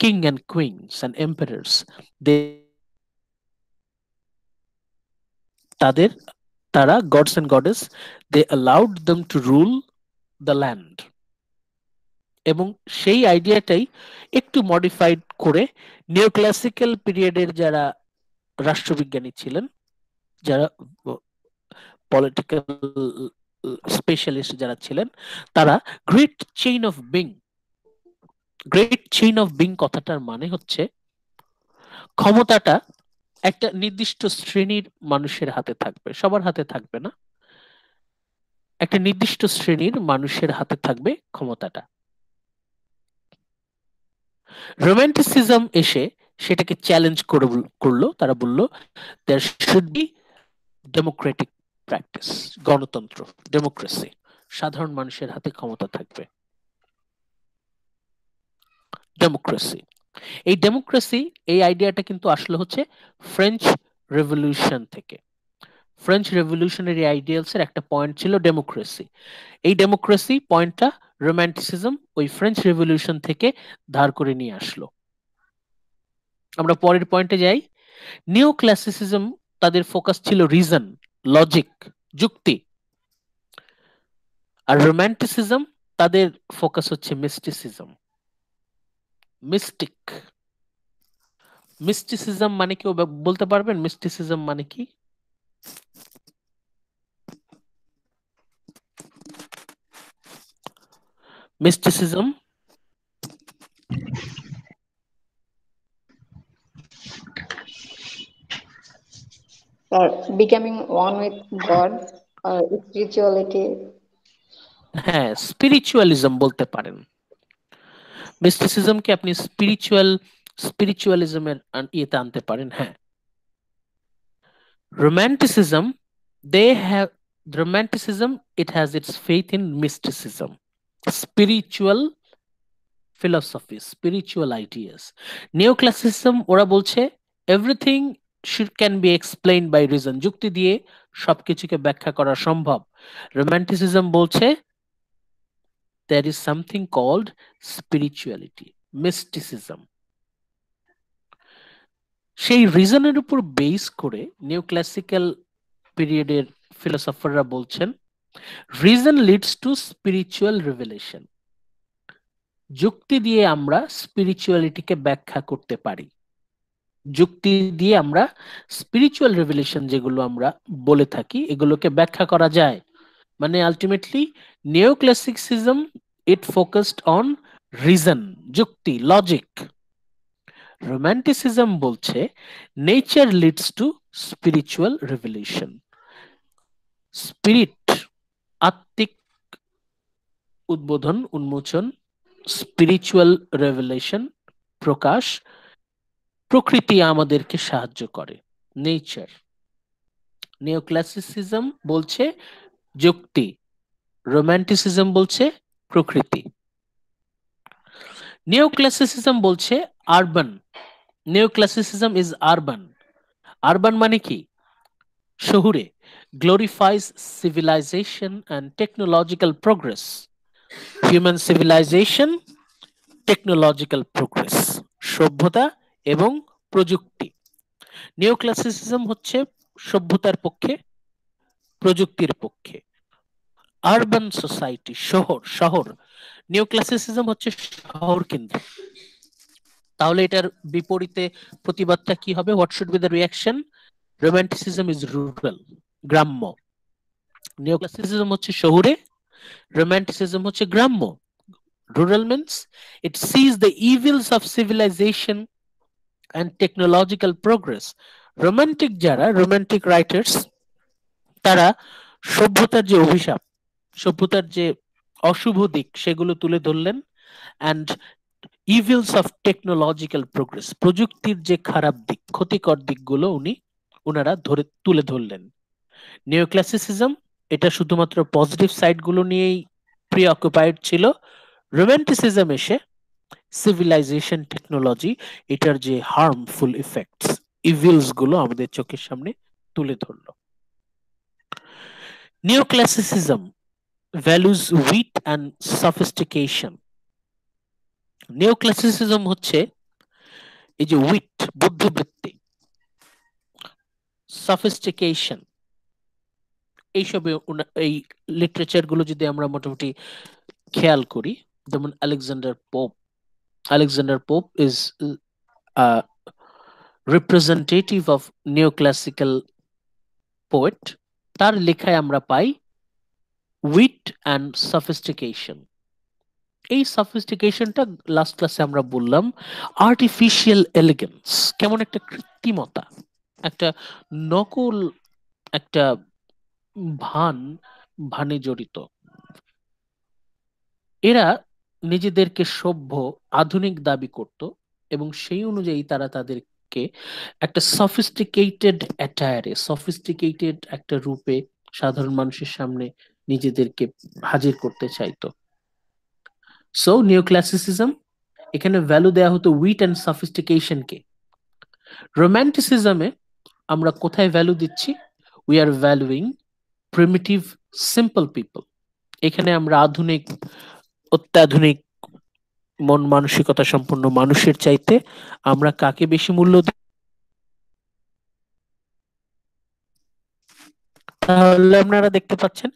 Speaker 1: king and queens and emperors, তারা gods and goddess, they allowed them to rule the land. এবং সেই আইডিয়াটাই একটু মডিফাইড করে নিওক্লাসিক্যাল পিরিয়ডের যারা রাষ্ট্রবিজ্ঞানী ছিলেন, যারা পলিটিক্যাল স্পেশালিস্ট যারা ছিলেন, তারা great chain of being, great chain of being কথাটার মানে হচ্ছে ক্ষমতাটা একটা নির্দিষ্ট শ্রেণীর মানুষের হাতে থাকবে, সবার হাতে থাকবে না, একটা নির্দিষ্ট শ্রেণীর মানুষের হাতে থাকবে ক্ষমতাটা। রোম্যান্টিসিজম এসে সেটাকে চ্যালেঞ্জ করলো। তারা বলল there should be democratic practice, গণতন্ত্র, ডেমোক্রেসি, সাধারণ মানুষের হাতে ক্ষমতা থাকবে, ডেমোক্রেসি। এই ডেমোক্রেসি, এই আইডিয়াটা কিন্তু আসলে হচ্ছে ফ্রেঞ্চ রেভলিউশন থেকে। ফ্রেঞ্চ রেভলিউশনারি আইডিয়ালস এর একটা পয়েন্ট ছিল ডেমোক্রেসি। এই ডেমোক্রেসি পয়েন্টটা রোম্যান্টিসিজম ওই ফ্রেঞ্চ রেভলিউশন থেকে ধার করে নিয়ে আসলো। আমরা পরের পয়েন্টে যাই। নিও ক্লাসিসিজম, তাদের ফোকাস ছিল রিজন, লজিক, যুক্তি। আর রোম্যান্টিসিজম, তাদের ফোকাস হচ্ছে মিস্টিসিজম, মিস্টিক। মিস্টিসিজম মানে কি বলতে পারবেন? মিস্টিসিজম মানে কি? Mysticism
Speaker 4: becoming one with God or spirituality.
Speaker 1: হ্যাঁ, স্পিরিচুয়ালিজম বলতে পারেন। মিস্টিসিজমকে আপনি স্পিরিচুয়ালিজমের ইয়েতে আনতে পারেন। হ্যাঁ, romanticism, romanticism, it has its faith in mysticism, spiritual philosophy, spiritual ideas. Neoclassicism ওরা বলছে everything can be explained by reason, যুক্তি দিয়ে সবকিছুকে ব্যাখ্যা করা সম্ভব। রোম্যান্টিসিজম বলছে there is something called spirituality, mysticism. সেই রিজনের উপর বেস করে নিওক্লাসিক্যাল পিরিয়ডের ফিলোসফাররা বলছেন reason Leeds to spiritual revelation. যুক্তি দিয়ে আমরা স্পিরিচুয়ালিটিকে ব্যাখ্যা করতে পারি, যুক্তি দিয়ে আমরা স্পিরিচুয়াল রিভেলেশন যেগুলো আমরা বলে থাকি এগুলোকে ব্যাখ্যা করা যায়। মানে ultimately neoclassicism it focused on reason, যুক্তি, লজিক। রোম্যান্টিসিজম বলছে nature leads to spiritual revelation, spirit, আত্মিক উদ্বোধন, উন্মোচন, স্পিরিচুয়াল রেভেলেশন, প্রকাশ, প্রকৃতি আমাদেরকে সাহায্য করে, নেচার। নিওক্লাসিসিজম বলছে যুক্তি, রোম্যান্টিসিজম বলছে প্রকৃতি। নিওক্লাসিসিজম বলছে আরবান, নিওক্লাসিসিজম ইজ আরবান। আরবান মানে কি? শহুরে, glorifies civilization and technological progress. Human civilization, technological progress, সভ্যতা এবং প্রযুক্তি। নিওক্লাসিসিজম হচ্ছে সভ্যতার পক্ষে, প্রযুক্তির পক্ষে। আরবান সোসাইটি, শহর শহর, নিওক্লাসিসিজম হচ্ছে শহর কেন্দ্রিক। তাহলে এটার বিপরীতে প্রতিবাদটা কি হবে? What should be the reaction? Romanticism is rural, গ্রাম্য। নিওক্লাসিসিজম হচ্ছে শহুরে, রোম্যান্টিসিজম হচ্ছে গ্রাম্য। Rural means it sees the evils of civilisation and technological progress. Romantic যারা, রোমান্টিক রাইটার্স, তারা সভ্যতার যে অভিশাপ, সভ্যতার যে অশুভ দিক সেগুলো তুলে ধরলেন, and evils of technological progress, প্রযুক্তির যে খারাপ দিক, ক্ষতিকর দিকগুলো উনারা তুলে ধরলেন। নিওক্লাসিসিজম এটা শুধুমাত্র পজিটিভ সাইড গুলো নিয়েই প্রিঅকুপাইড ছিল। রোম্যান্টিসিজম এসে সিভিলাইজেশন, টেকনোলজি, এটার যে হার্মফুল ইফেক্টস, ইভিলস গুলো আমাদের চোখের সামনে তুলে ধরলো। নিওক্লাসিসিজম ভ্যালুজ উইট অ্যান্ড সফিস্টিকেশন। নিওক্লাসিসিজম হচ্ছে এই যে উইট, বুদ্ধিবৃত্তি, সফিস্টিকেশন, এইসবে এই লিটারেচার গুলো যদি আমরা মোটামুটি খেয়াল করি, যেমন Alexander pope is representative of neoclassical poet. তার লেখায় আমরা পাই উইট অ্যান্ড সফিস্টিকেশন। এই সফিস্টিকেশনটা লাস্ট ক্লাসে আমরা বললাম আর্টিফিশিয়াল এলিগেন্স, কেমন একটা কৃত্রিমতা, একটা নকল, একটা ভানে জড়িত। এরা নিজেদেরকে সভ্য, আধুনিক দাবি করত এবং সেই অনুযায়ী তারা তাদেরকে একটা সফিস্টিকেটেড অ্যাটায়ারে, সফিস্টিকেটেড একটা রূপে সাধারণ মানুষের সামনে নিজেদেরকে হাজির করতে চাইতো। সো নিওক্লাসিসিজম, এখানে ভ্যালু দেয়া হতো উইট অ্যান্ড সফিস্টিকেশনকে। রোম্যান্টিসিজমে আমরা কোথায় ভ্যালু দিচ্ছি? We are ভ্যালুইং primitive simple people. এখানে আমরা আধুনিক, অত্যাধুনিক মন মানসিকতা সম্পন্ন মানুষের চাইতে আমরা কাকে বেশি মূল্য দিই? তাহলে আপনারা দেখতে পাচ্ছেন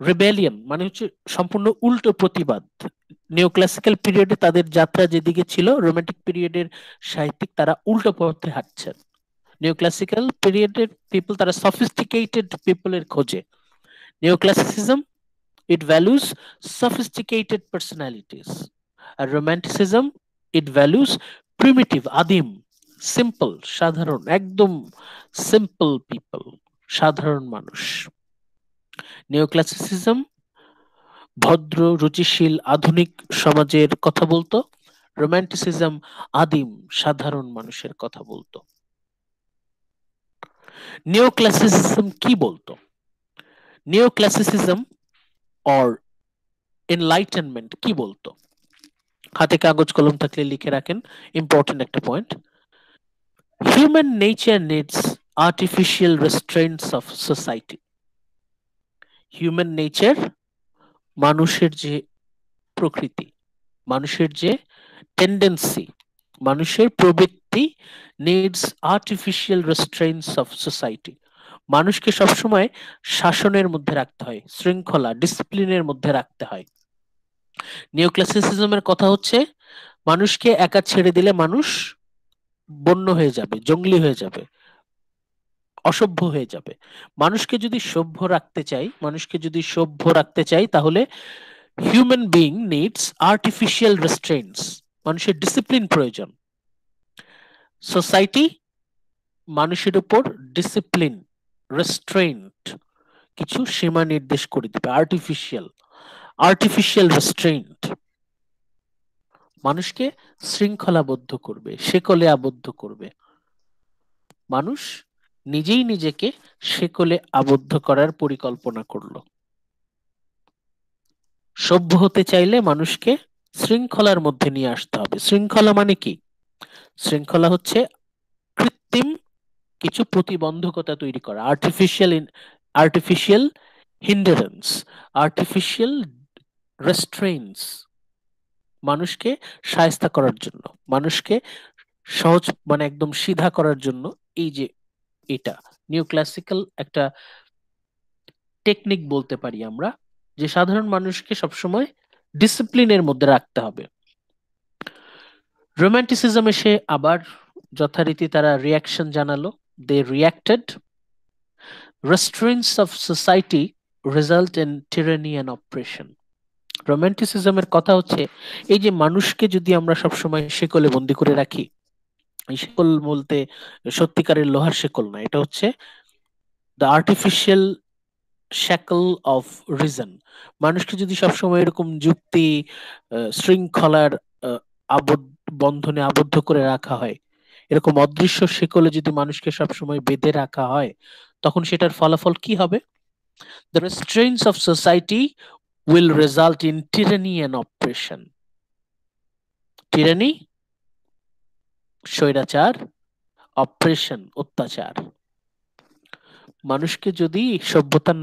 Speaker 1: রিবেলিয়ন মানে হচ্ছে সম্পূর্ণ উল্টো প্রতিবাদ। নিওক্লাসিক্যাল পিরিয়ডে তাদের যাত্রা যেদিকে ছিল, রোমান্টিক পিরিয়ডের সাহিত্যিক তারা উল্টো পথে হাঁটছেন। নিওক্লাসিক্যাল পিরিয়ডের পিপল তারা সফিস্টিকেটেড পিপলের খোঁজে। নিওক্লাসিসিজম it values sophisticated personalities. R romanticism it values primitive, আদিম, simple, সাধারণ, একদম simple people, সাধারণ মানুষ। নিওক্লাসিসিজম ভদ্র, রুচিশীল, আধুনিক সমাজের কথা বলতো। রোম্যান্টিসিজম আদিম, সাধারণ মানুষের কথা বলতো। নিওক্লাসিসিজম কি বলতো? নিওক্লাসিসিজম অর এনলাইটেনমেন্ট কি বলতো? হাতে কাগজ কলম থাকলে লিখে রাখেন, ইম্পর্টেন্ট একটা point. Human nature needs artificial restraints of society. Human nature, মানুষের যে প্রকৃতি, মানুষের যে টেন্ডেন্সি, মানুষের প্রবৃত্তি, needs artificial restraints of society. মানুষকে সবসময় শাসনের মধ্যে রাখতে হয়, শৃঙ্খলা, ডিসিপ্লিনের মধ্যে রাখতে হয়। নিওক্লাসিসিজমের কথা হচ্ছে মানুষকে একা ছেড়ে দিলে মানুষ বন্য হয়ে যাবে, জঙ্গলি হয়ে যাবে, অসভ্য হয়ে যাবে। মানুষকে যদি সভ্য রাখতে চাই তাহলে হিউম্যান বিং নিডস আর্টিফিশিয়াল রেস্ট্রেন্টস, মানুষের ডিসিপ্লিন প্রয়োজন। সোসাইটি মানুষের উপর ডিসিপ্লিন, রেস্ট্রেন্ট, কিছু সীমা নির্দেশ করে দিবে। Artificial restrained. মানুষকে শৃঙ্খলাবদ্ধ করবে, শেকলে আবদ্ধ করবে। মানুষ নিজেই নিজেকে শেকলে আবদ্ধ করার পরিকল্পনা করলো। সভ্য হতে চাইলে মানুষকে শৃঙ্খলার মধ্যে নিয়ে আসতে হবে। শৃঙ্খলা মানে কি? শৃঙ্খলা হচ্ছে কৃত্রিম কিছু প্রতিবন্ধকতা তৈরি করা, আর্টিফিশিয়াল হিন্ডারেন্স, আর্টিফিশিয়াল রেস্ট্রেইনস, মানুষকে শায়েস্তা করার জন্য, মানুষকে সহজ মানে একদম সিধা করার জন্য। এই যে এটা নিউ ক্লাসিক্যাল একটা টেকনিক বলতে পারি আমরা, যে সাধারণ মানুষকে সবসময় ডিসিপ্লিনের মধ্যে রাখতে হবে। রোম্যান্টিসিজম এসে আবার যথারীতি তারা রিয়াকশন জানালো, they reacted. Restraints of society result in tyranny and oppression. রোম্যান্টিসিজমের কথা হচ্ছে এই যে মানুষকে যদি আমরা সবসময় শেকলে বন্দি করে রাখি, এই শেকল বলতে সত্যিকারের লোহার শেকল না, এটা হচ্ছে the artificial shackle of reason. মানুষকে যদি সবসময় এরকম যুক্তি শৃঙ্খলার বন্ধনে আবদ্ধ করে রাখা হয়, এরকম অদৃশ্য শেকলে যদি মানুষকে সবসময় বেঁধে রাখা হয়, তখন সেটার ফলাফল কি হবে? The restraints of society will result in tyranny and oppression. Tyranny, স্বৈরাচার, অপারেশন, অত্যাচার। মানুষকে যদি সভ্যতার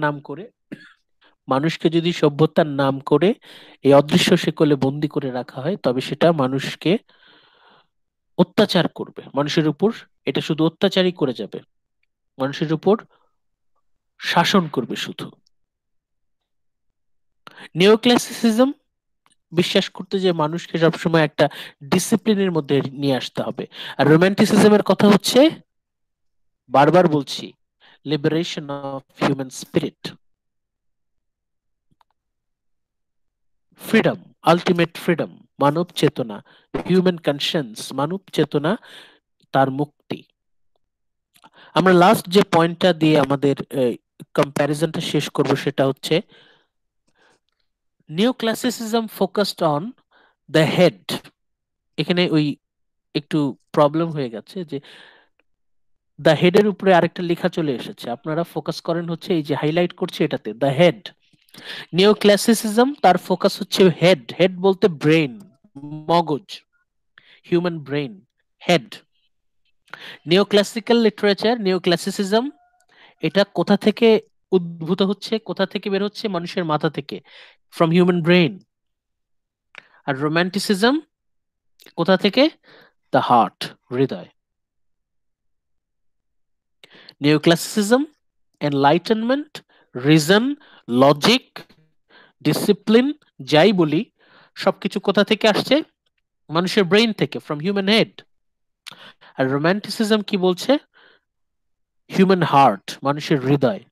Speaker 1: নাম করে এই অদৃশ্য শেকলে বন্দি করে রাখা হয়, তবে সেটা মানুষকে অত্যাচার করবে, মানুষের উপর এটা শুধু অত্যাচারই করে যাবে, মানুষের উপর শাসন করবে শুধু। নিওক্লাসিসিজম বিশ্বাস করতে যে মানুষকে সবসময় একটা ডিসিপ্লিনের মধ্যে নিয়ে আসতে হবে। আর রোম্যান্টিসিজমের কথা হচ্ছে, বারবার বলছি, liberation of human spirit, freedom, ultimate freedom, মানব চেতনা, হিউম্যান কনসিয়েন্স, মানব চেতনা, তার মুক্তি। আমরা লাস্ট যে পয়েন্টটা দিয়ে আমাদের কম্প্যারিজনটা শেষ করব সেটা হচ্ছে নিওক্লাসিসিজম ফোকাসড অন দ্য হেড। এখানে ওই একটু প্রবলেম হয়ে গেছে যে দ্য হেডের উপরে আরেকটা লেখা চলে এসেছে, আপনারা ফোকাস করেন হচ্ছে এই যে হাইলাইট করছে এটাতে, দ্য হেড। নিওক্লাসিসিজম তার ফোকাস হচ্ছে হেড, হেড বলতে ব্রেন, মগজ, human brain, head. Neoclassical literature, neoclassicism, এটা কোথা থেকে উদ্ভূত হচ্ছে, কোথা থেকে বের হচ্ছে? মানুষের মাথা থেকে, ফ্রম হিউম্যান ব্রেন। আর রোম্যান্টিসিজম কোথা থেকে? দ্য হার্ট, হৃদয়। Neoclassicism, enlightenment, reason, logic, discipline, যাই বলি, সবকিছু কোথা থেকে আসছে? মানুষের ব্রেইন থেকে, ফ্রম হিউম্যান হেড। আর রোম্যান্টিসিজম কি বলছে? হিউম্যান হার্ট, মানুষের হৃদয়,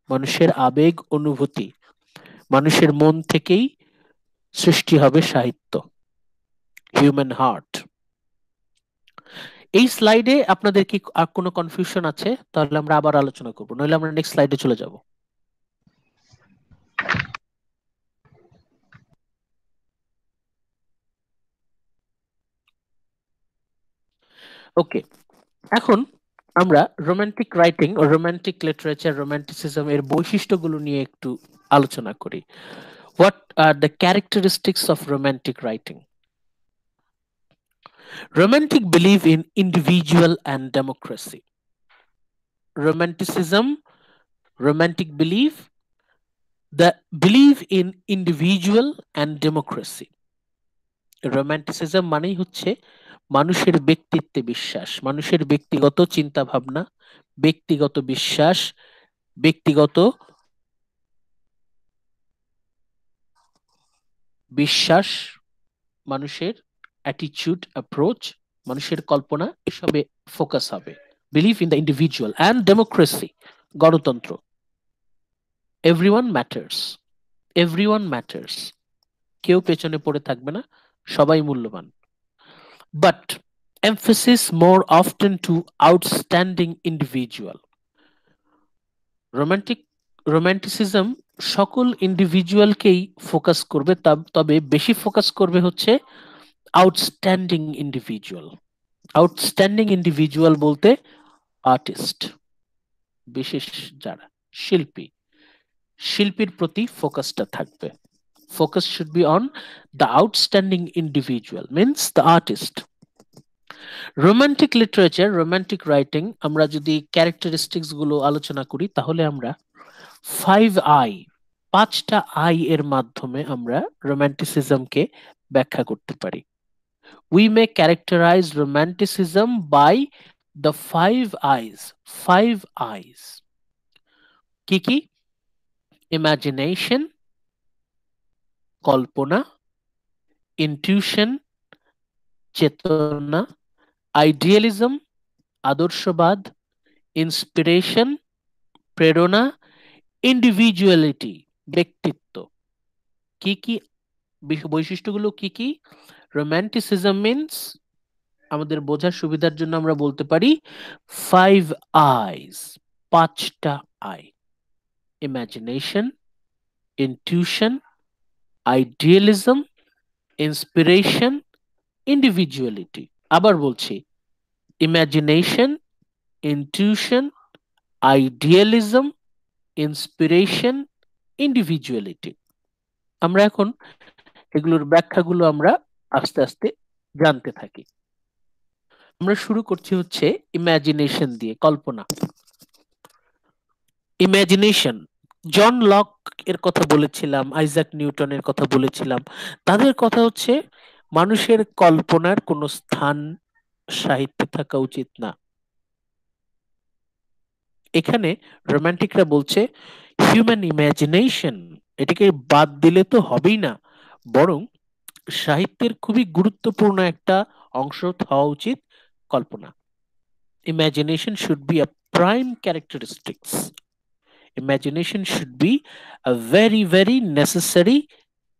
Speaker 1: মানুষের আবেগ অনুভূতি, মানুষের মন থেকেই সৃষ্টি হবে সাহিত্য, হিউম্যান হার্ট। এই স্লাইডে আপনাদের কি আর কোনো কনফিউশন আছে? তাহলে আমরা আবার আলোচনা করব, নইলে আমরা নেক্সট স্লাইডে চলে যাব। ওকে, এখন আমরা রোমান্টিক রাইটিং ও রোমান্টিক লিটারেচার, রোমান্টিসিজম এর বৈশিষ্ট্যগুলো নিয়ে একটু আলোচনা করি। What are the characteristics of romantic writing? Romantic believe in individual and democracy. Romantic belief, the belief in individual and democracy. Romanticism মানেই হচ্ছে মানুষের ব্যক্তিত্বে বিশ্বাস, মানুষের ব্যক্তিগত চিন্তা ভাবনা, ব্যক্তিগত বিশ্বাস, ব্যক্তিগত বিশ্বাস, মানুষের অ্যাটিটিউড, অ্যাপ্রোচ, মানুষের কল্পনা, এসবে ফোকাস হবে। Belief in the individual and democracy, গণতন্ত্র। Everyone matters, everyone matters, কেউ পেছনে পড়ে থাকবে না, সবাই মূল্যবান। But emphasis more often to outstanding individual. Romanticism সকল ইন্ডিভিজুয়ালকেই ফোকাস করবে, তবে বেশি ফোকাস করবে হচ্ছে আউটস্ট্যান্ডিং ইন্ডিভিজুয়াল। আউটস্ট্যান্ডিং ইন্ডিভিজুয়াল বলতে আর্টিস্ট, বিশেষ যারা শিল্পী, শিল্পীর প্রতি ফোকাসটা থাকবে। Focus should be on the outstanding individual, means the artist. Romantic literature, romantic writing, আমরা যদি ক্যারেক্টারিস্টিক্স গুলো আলোচনা করি তাহলে আমরা 5 I, 5টা আই এর মাধ্যমে আমরা রোমান্টিসিজমকে ব্যাখ্যা করতে পারি। We may characterize romanticism by the 5 I's. 5 I's. কি কি? Imagination, কল্পনা, intuition, চেতনা, idealism, আদর্শবাদ, inspiration, প্রেরণা, individuality, ব্যক্তিত্ব। কি কি বৈশিষ্ট্যগুলো কি কি? রোমান্টিসিজম মিন্স, আমাদের বোঝার সুবিধার জন্য আমরা বলতে পারি 5 I's, 5টা I. Imagination, intuition, idealism, inspiration, individuality. আবার বলছি, imagination, intuition, idealism, inspiration, individuality. আমরা এখন এগুলোর ব্যাখ্যাগুলো আমরা আস্তে আস্তে জানতে থাকি। আমরা শুরু করছি হচ্ছে ইমাজিনেশন দিয়ে, কল্পনা। ইমাজিনেশন, জন লক এর কথা বলেছিলাম, আইজাক নিউটনের কথা বলেছিলাম। তাদের কথা হচ্ছে মানুষের কল্পনার কোনো স্থান সাহিত্যে থাকা উচিত না। এখানে রোমান্টিকরা বলছে হিউম্যান ইমাজিনেশন, এটাকে বাদ দিলে তো হবেই না, বরং সাহিত্যের খুবই গুরুত্বপূর্ণ একটা অংশ হওয়া উচিত কল্পনা। Imagination should be a prime characteristics. Imagination should be a very, very necessary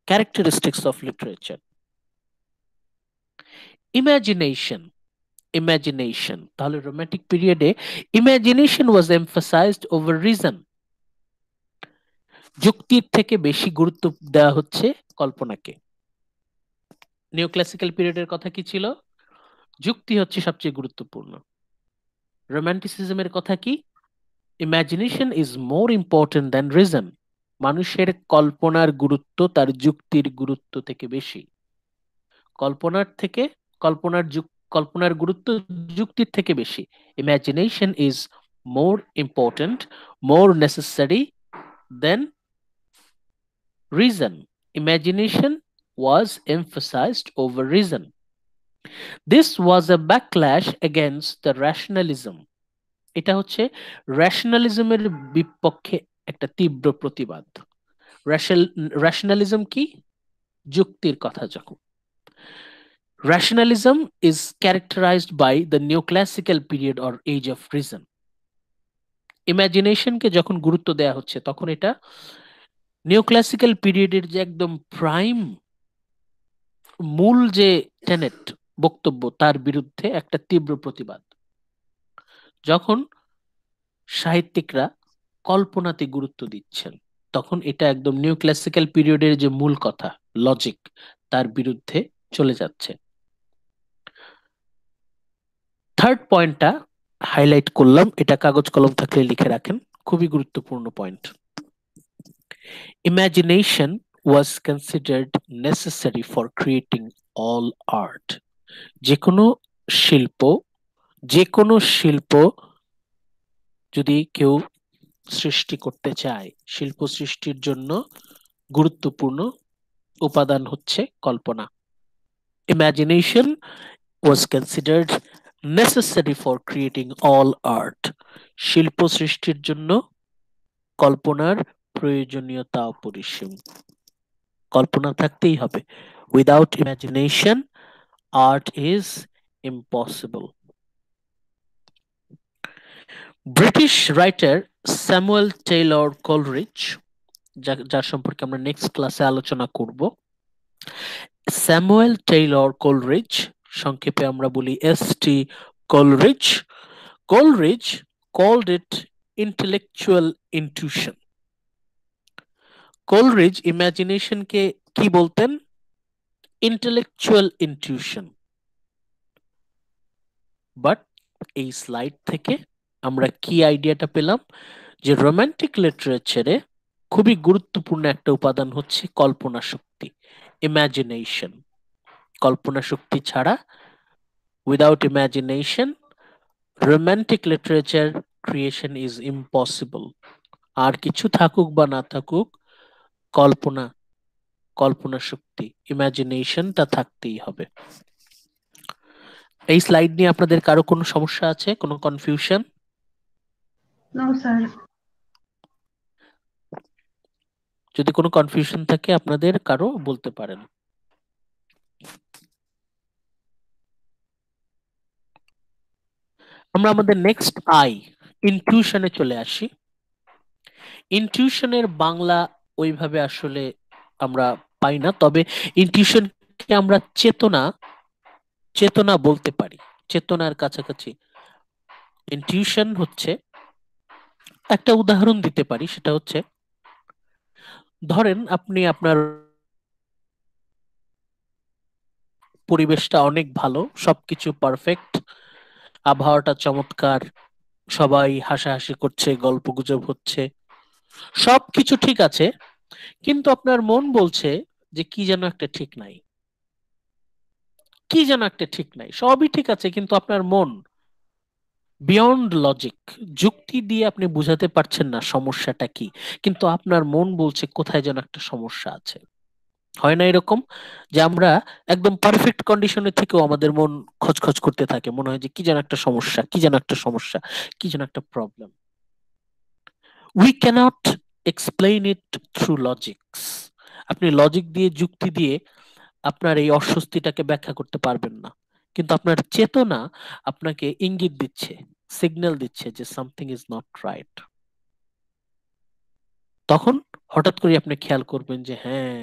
Speaker 1: characteristics of literature. Imagination, imagination. তাহলে romantic period A imagination was emphasized over reason. যুক্তির থেকে বেশি গুরুত্ব দেওয়া হচ্ছে কল্পনাকে। নিও ক্লাসিক্যাল পিরিয়ডের কথা কি ছিল? যুক্তি হচ্ছে সবচেয়ে গুরুত্বপূর্ণ। রোমান্টিসিজমের কথা কি? Imagination is more important than reason. মানুষের কল্পনার গুরুত্ব তার যুক্তির গুরুত্ব থেকে বেশি। কল্পনার গুরুত্ব যুক্তির থেকে বেশি। Imagination is more important, more necessary than reason. Imagination was emphasized over reason. This was a backlash against the rationalism. এটা হচ্ছে র্যাশনালিজমের বিপক্ষে একটা তীব্র প্রতিবাদ। র্যাশনালিজম কি? যুক্তির কথা যখন। Rationalism is characterized by the neoclassical period or age of reason. ইমাজিনেশনকে যখন গুরুত্ব দেয়া হচ্ছে তখন এটা নিওক্লাসিক্যাল পিরিয়ডের যে একদম প্রাইম মূল যে টেনেট বক্তব্য তার বিরুদ্ধে একটা তীব্র প্রতিবাদ। যখন সাহিত্যিকরা কল্পনাতে গুরুত্ব দিচ্ছেন তখন এটা একদম নিউ ক্লাসিক্যাল পিরিয়ডের যে মূল কথা, লজিক, তার বিরুদ্ধে চলে যাচ্ছে। থার্ড পয়েন্টটা হাইলাইট করলাম, এটা কাগজ কলম থাকলে লিখে রাখেন, খুবই গুরুত্বপূর্ণ point. Imagination was considered necessary for creating all art. যে কোনো শিল্প যদি কেউ সৃষ্টি করতে চায়, শিল্প সৃষ্টির জন্য গুরুত্বপূর্ণ উপাদান হচ্ছে কল্পনা। Imagination was considered necessary for creating all art. শিল্প সৃষ্টির জন্য কল্পনার প্রয়োজনীয়তা অপরিসীম। কল্পনা থাকতেই হবে। Without imagination, art is impossible. British writer Samuel Taylor Coleridge, যার সম্পর্কে আমরা নেক্সট ক্লাসে আলোচনা করব, স্যামুয়েল টেইলর কোলরিজ, সংক্ষেপে আমরা বলি S T. Coleridge, Coleridge called it intellectual intuition. Coleridge ইমাজিনেশনকে কি বলতেন? intellectual intuition. বাট এই স্লাইড থেকে আমরা কি আইডিয়াটা পেলাম যে রোমান্টিক লিটারেচারে খুবই গুরুত্বপূর্ণ একটা উপাদান হচ্ছে কল্পনা শক্তি, ইমাজিনেশন। কল্পনা শক্তি ছাড়া, without imagination, romantic literature creation is impossible. আর কিছু থাকুক বা না থাকুক, কল্পনা কল্পনা শক্তি, ইমাজিনেশনটা থাকতেই হবে। এই স্লাইড নিয়ে আপনাদের কারো কোনো সমস্যা আছে, কোনো কনফিউশন?
Speaker 3: No sir.
Speaker 1: যদি কোনো কনফিউশন থাকে আপনাদের কারো বলতে পারেন। আমরা আমাদের নেক্সট ইনটিউশনে চলে আসি। ইনটিউশনের বাংলা ওইভাবে আসলে আমরা পাই না, তবে ইনটিউশনকে আমরা চেতনা চেতনা বলতে পারি, চেতনার কাছাকাছি। ইনটিউশন হচ্ছে, একটা উদাহরণ দিতে পারি, সেটা হচ্ছে ধরেন আপনি আপনার পরিবেশটা অনেক ভালো, সবকিছু পারফেক্ট, আবহাওয়াটা চমৎকার, সবাই হাসাহাসি করছে, গল্পগুজব হচ্ছে, সবকিছু ঠিক আছে, কিন্তু আপনার মন বলছে যে কি যেন একটা ঠিক নাই, কি যেন একটা ঠিক নাই। সবই ঠিক আছে কিন্তু আপনার মন, বিয়ন্ড লজিক, যুক্তি দিয়ে আপনি বুঝাতে পারছেন না সমস্যাটা কি, কিন্তু আপনার মন বলছে কোথায় যেন একটা সমস্যা আছে। হয় না এরকম যে আমরা একদম পারফেক্ট কন্ডিশনে থেকেও আমাদের মন খচখচ করতে থাকে, মনে হয় যে কি যেন একটা সমস্যা, কি যেন একটা সমস্যা, কি যেন একটা problem. We cannot explain it through logics. আপনি লজিক দিয়ে, যুক্তি দিয়ে আপনার এই অস্বস্তিটাকে ব্যাখ্যা করতে পারবেন না, কিন্তু আপনার চেতনা আপনাকে ইঙ্গিত দিচ্ছে, সিগন্যাল দিচ্ছে যে সামথিং ইজ নট রাইট। তখন হঠাৎ করে আপনি খেয়াল করবেন যে হ্যাঁ,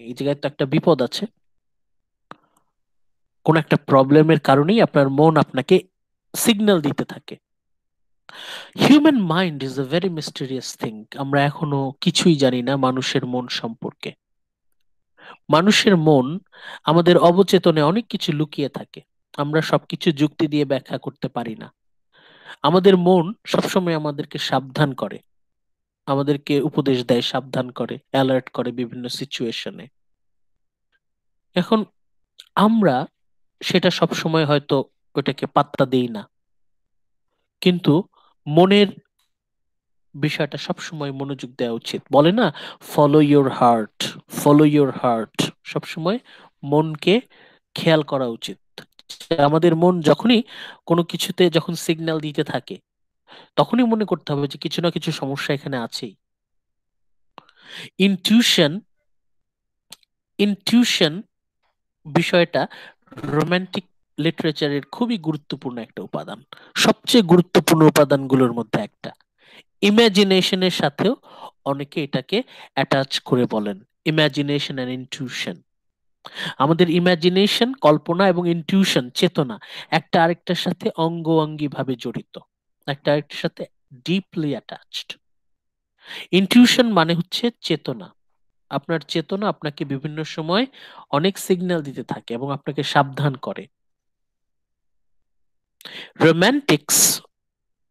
Speaker 1: এই জায়গায় তো একটা বিপদ আছে, কোন একটা প্রবলেমের কারণেই আপনার মন আপনাকে সিগন্যাল দিতে থাকে। Human mind is a very mysterious thing. আমরা এখনো কিছুই জানি না মানুষের মন সম্পর্কে। মানুষের মন, আমাদের অবচেতনে অনেক কিছু লুকিয়ে থাকে, আমরা সবকিছু যুক্তি দিয়ে ব্যাখ্যা করতে পারি না। আমাদের মন সবসময় আমাদেরকে সাবধান করে, আমাদেরকে উপদেশ দেয়, সাবধান করে, অ্যালার্ট করে বিভিন্ন সিচুয়েশনে। এখন আমরা সেটা সবসময় হয়তো ওটাকে পাত্তা দেই না, কিন্তু মনের বিষয়টা সবসময় মনোযোগ দেওয়া উচিত। বলে না, follow your heart, follow your heart, সবসময় মনকে খেয়াল করা উচিত। আমাদের মন যখনই কোনো কিছুতে যখন সিগন্যাল দিতে থাকে, তখনই মনে করতে হবে যে কিছু না কিছু সমস্যা এখানে আছেই। ইনটিউশন ইনটিউশন বিষয়টা রোমান্টিক লিটারেচারের খুবই গুরুত্বপূর্ণ একটা উপাদান, সবচেয়ে গুরুত্বপূর্ণ উপাদানগুলোর মধ্যে একটা। ইমাজিনেশনের সাথেও অনেকে এটাকে অ্যাটাচ করে বলেন, ইমাজিনেশন এন্ড ইনটিউশন। আমাদের ইমাজিনেশন, কল্পনা, এবং ইনটিউশন, চেতনা, একটা আরেকটার সাথে অঙ্গভঙ্গি ভাবে জড়িত, একটা আরেকটার সাথে ডিপলি অ্যাটাচড। ইনটিউশন মানে হচ্ছে চেতনা। আপনার চেতনা আপনাকে বিভিন্ন সময় অনেক সিগন্যাল দিতে থাকে এবং আপনাকে সাবধান করে। রোম্যান্টিক্স,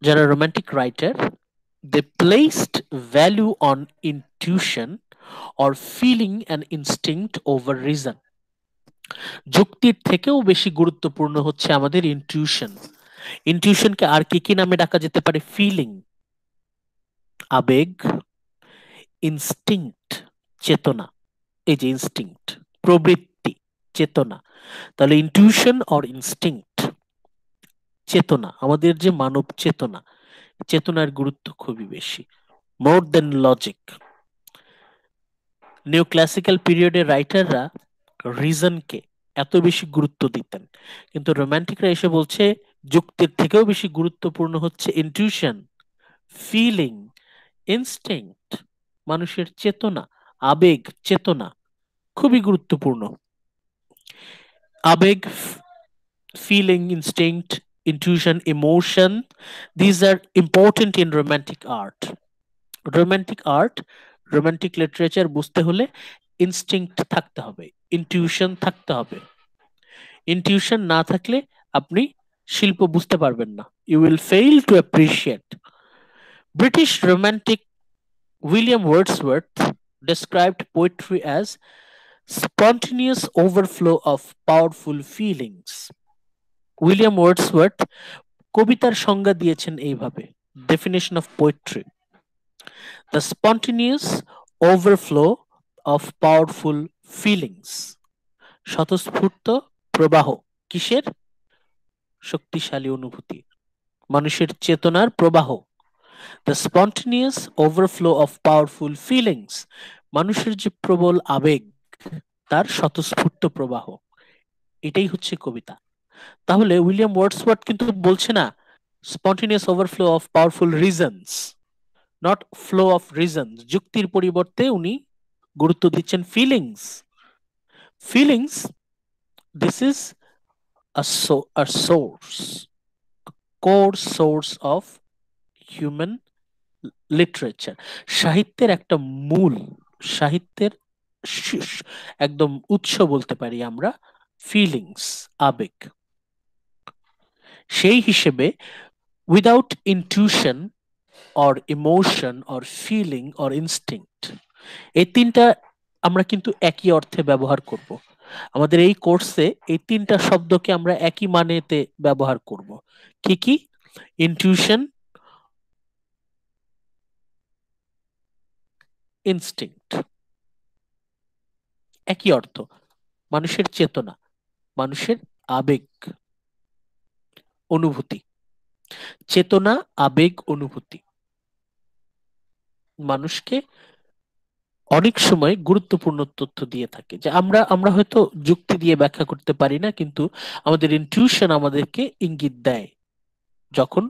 Speaker 1: যারা romantic writer, they placed value on intuition or feeling an instinct over reason. যুক্তির থেকেও বেশি গুরুত্বপূর্ণ হচ্ছে আমাদের ইনটিউশন। ইনটিউশনকে আর কি কি নামে ডাকা যেতে পারে? ফিলিং, আবেগ, ইনস্টিংক্ট, চেতনা। এই যে ইনস্টিংক্ট, প্রবৃত্তি, চেতনা। তাহলে ইনটিউশন অর ইনস্টিংক্ট, চেতনা, আমাদের যে মানব চেতনা, চেতনার গুরুত্ব খুবই বেশি, মোর দেন লজিক। নিউ ক্লাসিক্যাল পিরিয়ডের রাইটাররা রিজনকে এত বেশি গুরুত্ব দিতেন, কিন্তু রোমান্টিকরা এসে বলছে যুক্তির থেকেও বেশি গুরুত্বপূর্ণ হচ্ছে ইনটিউশন, ফিলিং, ইনস্টিংক্ট, মানুষের চেতনা, আবেগ, চেতনা খুবই গুরুত্বপূর্ণ। আবেগ, feeling, instinct, intuition, emotion, these are important in romantic art. Romantic art, romantic literature বুঝতে হলে ইনস্টিংক্ট থাকতে হবে, ইনটিউশন থাকতে হবে। ইনটিউশন না থাকলে আপনি শিল্প বুঝতে পারবেন না। You will fail to appreciate. British romantic William Wordsworth described poetry as spontaneous overflow of powerful feelings. William Wordsworth কবিতার সংজ্ঞা দিয়েছেন এইভাবে, definition of poetry: the spontaneous overflow of powerful feelings. স্বতঃস্ফূর্ত প্রবাহ কিসের? শক্তিশালী অনুভূতি, মানুষের চেতনার প্রবাহ। The spontaneous overflow of powerful feelings, মানুষের যে প্রবল আবেগ তার স্বতঃস্ফূর্ত প্রবাহ, এটাই হচ্ছে কবিতা। তাহলে উইলিয়াম ওয়ার্ডসওয়ার্থ কিন্তু বলছে না spontaneous overflow of powerful reasons, not flow of reasons. যুক্তির পরিবর্তে উনি গুরুত্ব দিচ্ছেন feelings. Feelings, this is a source, core source of human literature. সাহিত্যের একটা মূল, সাহিত্যের একদম উৎস বলতে পারি আমরা ফিলিংস, আবেগ। সেই হিসেবে without intuition or emotion or feeling or instinct, এই তিনটা আমরা কিন্তু একই অর্থে ব্যবহার করব। আমাদের এই কোর্সে এই তিনটা শব্দকে আমরা একই মানেতে ব্যবহার করব। কি কি? ইনটিউশন, ইনস্টিংক্ট, একই অর্থ। মানুষের চেতনা, মানুষের আবেগ, অনুভূতি। চেতনা, আবেগ, অনুভূতি মানুষকে অনেক সময় গুরুত্বপূর্ণ তথ্য দিয়ে থাকে, যে আমরা হয়তো যুক্তি দিয়ে ব্যাখ্যা করতে পারি না, কিন্তু আমাদের ইনটিউশন আমাদেরকে ইঙ্গিত দেয় যখন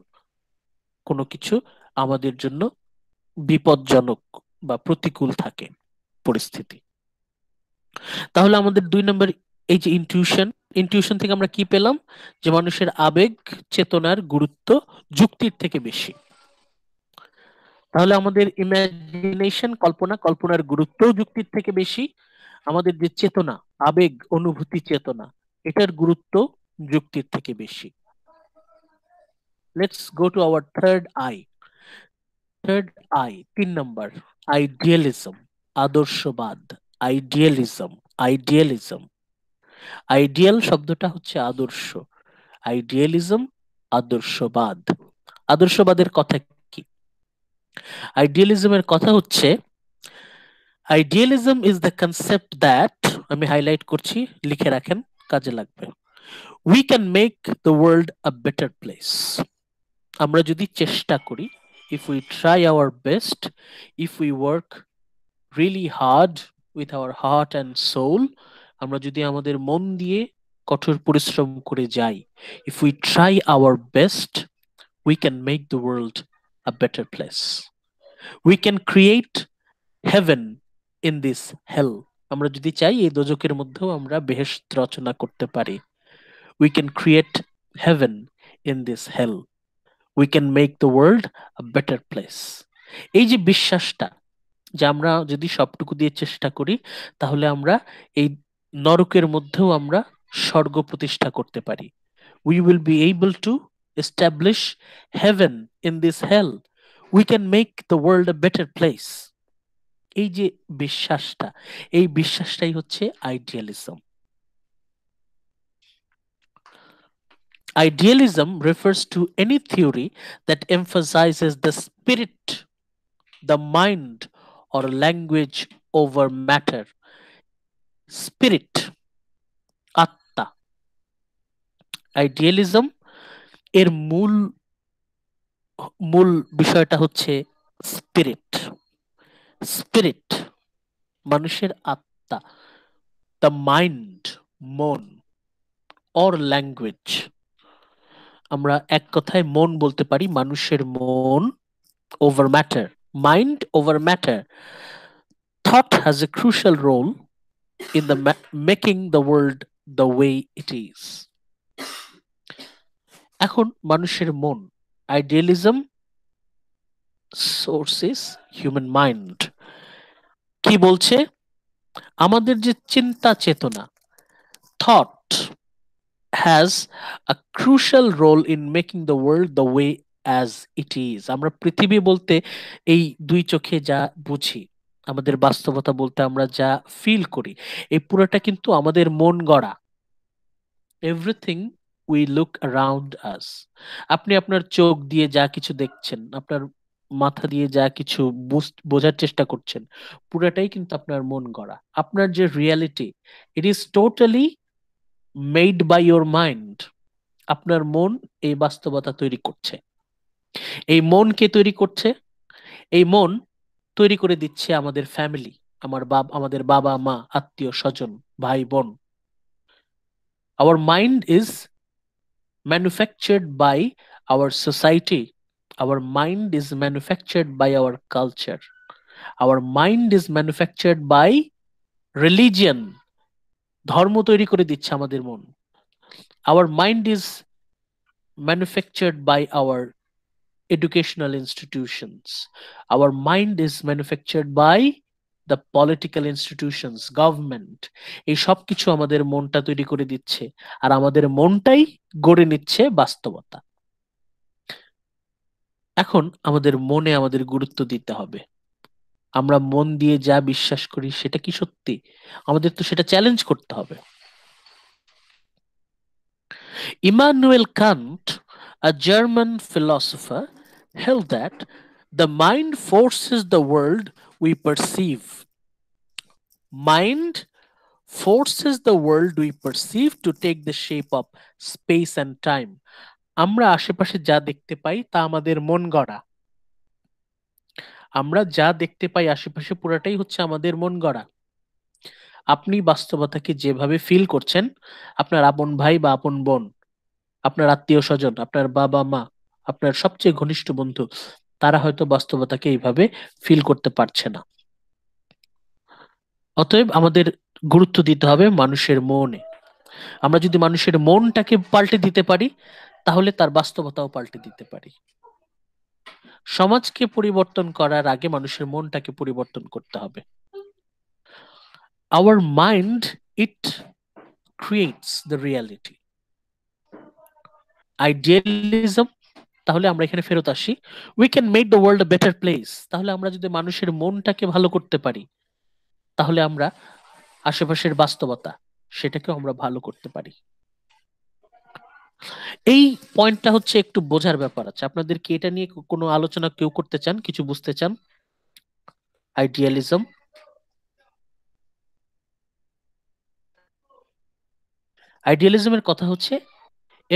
Speaker 1: কোনো কিছু আমাদের জন্য বিপজ্জনক বা প্রতিকূল থাকে পরিস্থিতি। তাহলে আমাদের 2 নম্বর এই যে ইনটিউশন, ইনটিউশন থেকে আমরা কি পেলাম? যে মানুষের আবেগ চেতনার গুরুত্ব যুক্তির থেকে বেশি। তাহলে আমাদের ইমাজিনেশন, কল্পনা, কল্পনার গুরুত্ব যুক্তির থেকে বেশি। আমাদের যে চেতনা, আবেগ, অনুভূতি, চেতনা, এটার গুরুত্ব যুক্তির থেকে বেশি। Let's go to our third eye. Third eye, 3 নম্বর, আইডিয়ালিজম, আদর্শবাদ। আইডিয়ালিজম, আইডিয়ালিজম, আইডিয়াল শব্দটা হচ্ছে আদর্শ, আইডিয়ালিজম আদর্শবাদ। আদর্শবাদের কথা কি? আইডিয়ালিজমের কথা হচ্ছে, idealism is the concept that, আমি হাইলাইট করছি, লিখে রাখেন, কাজে লাগবে। We can make the world a better place. আমরা যদি চেষ্টা করি, if we try our best, if we work really hard with our heart and soul, আমরা যদি আমাদের মন দিয়ে কঠোর পরিশ্রম করে যাই, if we try our best, we can make the world a better place. We can create heaven in this hell. আমরা যদি চাই এই দোজকের মধ্যেও আমরা বেহেশত রচনা করতে পারি। We can create heaven in this hell, we can make the world a better place. এই যে বিশ্বাসটা, যে আমরা যদি সবটুকু দিয়ে চেষ্টা করি, তাহলে আমরা এই নরকের মধ্যেও আমরা স্বর্গ প্রতিষ্ঠা করতে পারি। We will be able to establish heaven in this hell, we can make the world a better place. এই যে বিশ্বাসটা, এই বিশ্বাসটাই হচ্ছে আইডিয়ালিজম। Idealism refers to any theory that emphasizes the spirit, the mind, or language over matter. Spirit, আত্মা। Idealism এর মূল মূল বিষয়টা হচ্ছে স্পিরিট। স্পিরিট, মানুষের আত্মা। দ্য মাইন্ড, মন, অর ল্যাঙ্গুয়েজ, আমরা এক কথায় মন বলতে পারি, মানুষের মন, over matter, mind over matter. Thought has a crucial role in the making the world the way it is. এখন মানুষের মন, idealism source is human mind. কি বলছে? আমাদের যে চিন্তা চেতনা, thought has a crucial role in making the world the way as it is. আমরা পৃথিবী বলতে এই দুই চোখে যা বুঝি, আমাদের বাস্তবতা বলতে আমরা যা ফিল করি, এই পুরোটা কিন্তু আমাদের মন গড়া। Everything we look around us, আপনি আপনার চোখ দিয়ে যা কিছু দেখছেন, আপনার মাথা দিয়ে যা কিছু বোঝার চেষ্টা করছেন, পুরোটাই কিন্তু আপনার মন গড়া। আপনার যে reality, it is totally made by your mind. আপনার মন এই বাস্তবতা তৈরি করছে। এই মন কে তৈরি করছে? এই মন তৈরি করে দিচ্ছে আমাদের ফ্যামিলি, আমাদের বাবা মা, আত্মীয় স্বজন, ভাই বোন। Our mind is manufactured by our society, our mind is manufactured by our culture, our mind is manufactured by religion. ধর্ম তৈরি করে দিচ্ছে আমাদের মন। Our mind is manufactured by our educational institutions. Our mind is manufactured by the political institutions, government. এই সব কিছু আমাদের মনটা তৈরি করে দিচ্ছে, আর আমাদের মনটাই গড়ে নিচ্ছে বাস্তবতা। এখন আমাদের মনে আমাদের গুরুত্ব দিতে হবে। আমরা মন দিয়ে যা বিশ্বাস করি সেটা কি সত্যি? আমাদের তো সেটা চ্যালেঞ্জ করতে হবে। Immanuel Kant, a German philosopher, held that the mind forces the world we perceive. Mind forces the world we perceive to take the shape of space and time. আমরা আশেপাশে যা দেখতে পাই তা আমাদের মন গড়া। আমরা যা দেখতে পাই আশেপাশে পুরাটাই হচ্ছে আমাদের মন গড়া। আপনি বাস্তবতাকে যেভাবে ফিল করছেন, আপনার আপন ভাই বা আপন বোন, আপনার আত্মীয় স্বজন, আপনার বাবা মা, আপনার সবচেয়ে ঘনিষ্ঠ বন্ধু, তারা হয়তো বাস্তবতাকে এইভাবে ফিল করতে পারছে না। অতএব আমাদের গুরুত্ব দিতে হবে মানুষের মনে। আমরা যদি মানুষের মনটাকে পাল্টে দিতে পারি, তাহলে তার বাস্তবতাও পাল্টে দিতে পারি। সমাজকে পরিবর্তন করার আগে মানুষের মনটাকে পরিবর্তন করতে হবে। Our mind, it creates the reality. Idealism, তাহলে আমরা এখানে ফেরত আসি, we can make the world a better place. তাহলে আমরা যদি মানুষের মনটাকে ভালো করতে পারি, তাহলে আমরা আশেপাশের বাস্তবতা সেটাকে আমরা ভালো করতে পারি। এই পয়েন্টটা হচ্ছে একটু বোঝার ব্যাপার আছে। আপনাদের কি এটা নিয়ে কোনো আলোচনা কেউ করতে চান, কিছু বুঝতে চান? আইডিয়ালিজম, আইডিয়ালিজমের কথা হচ্ছে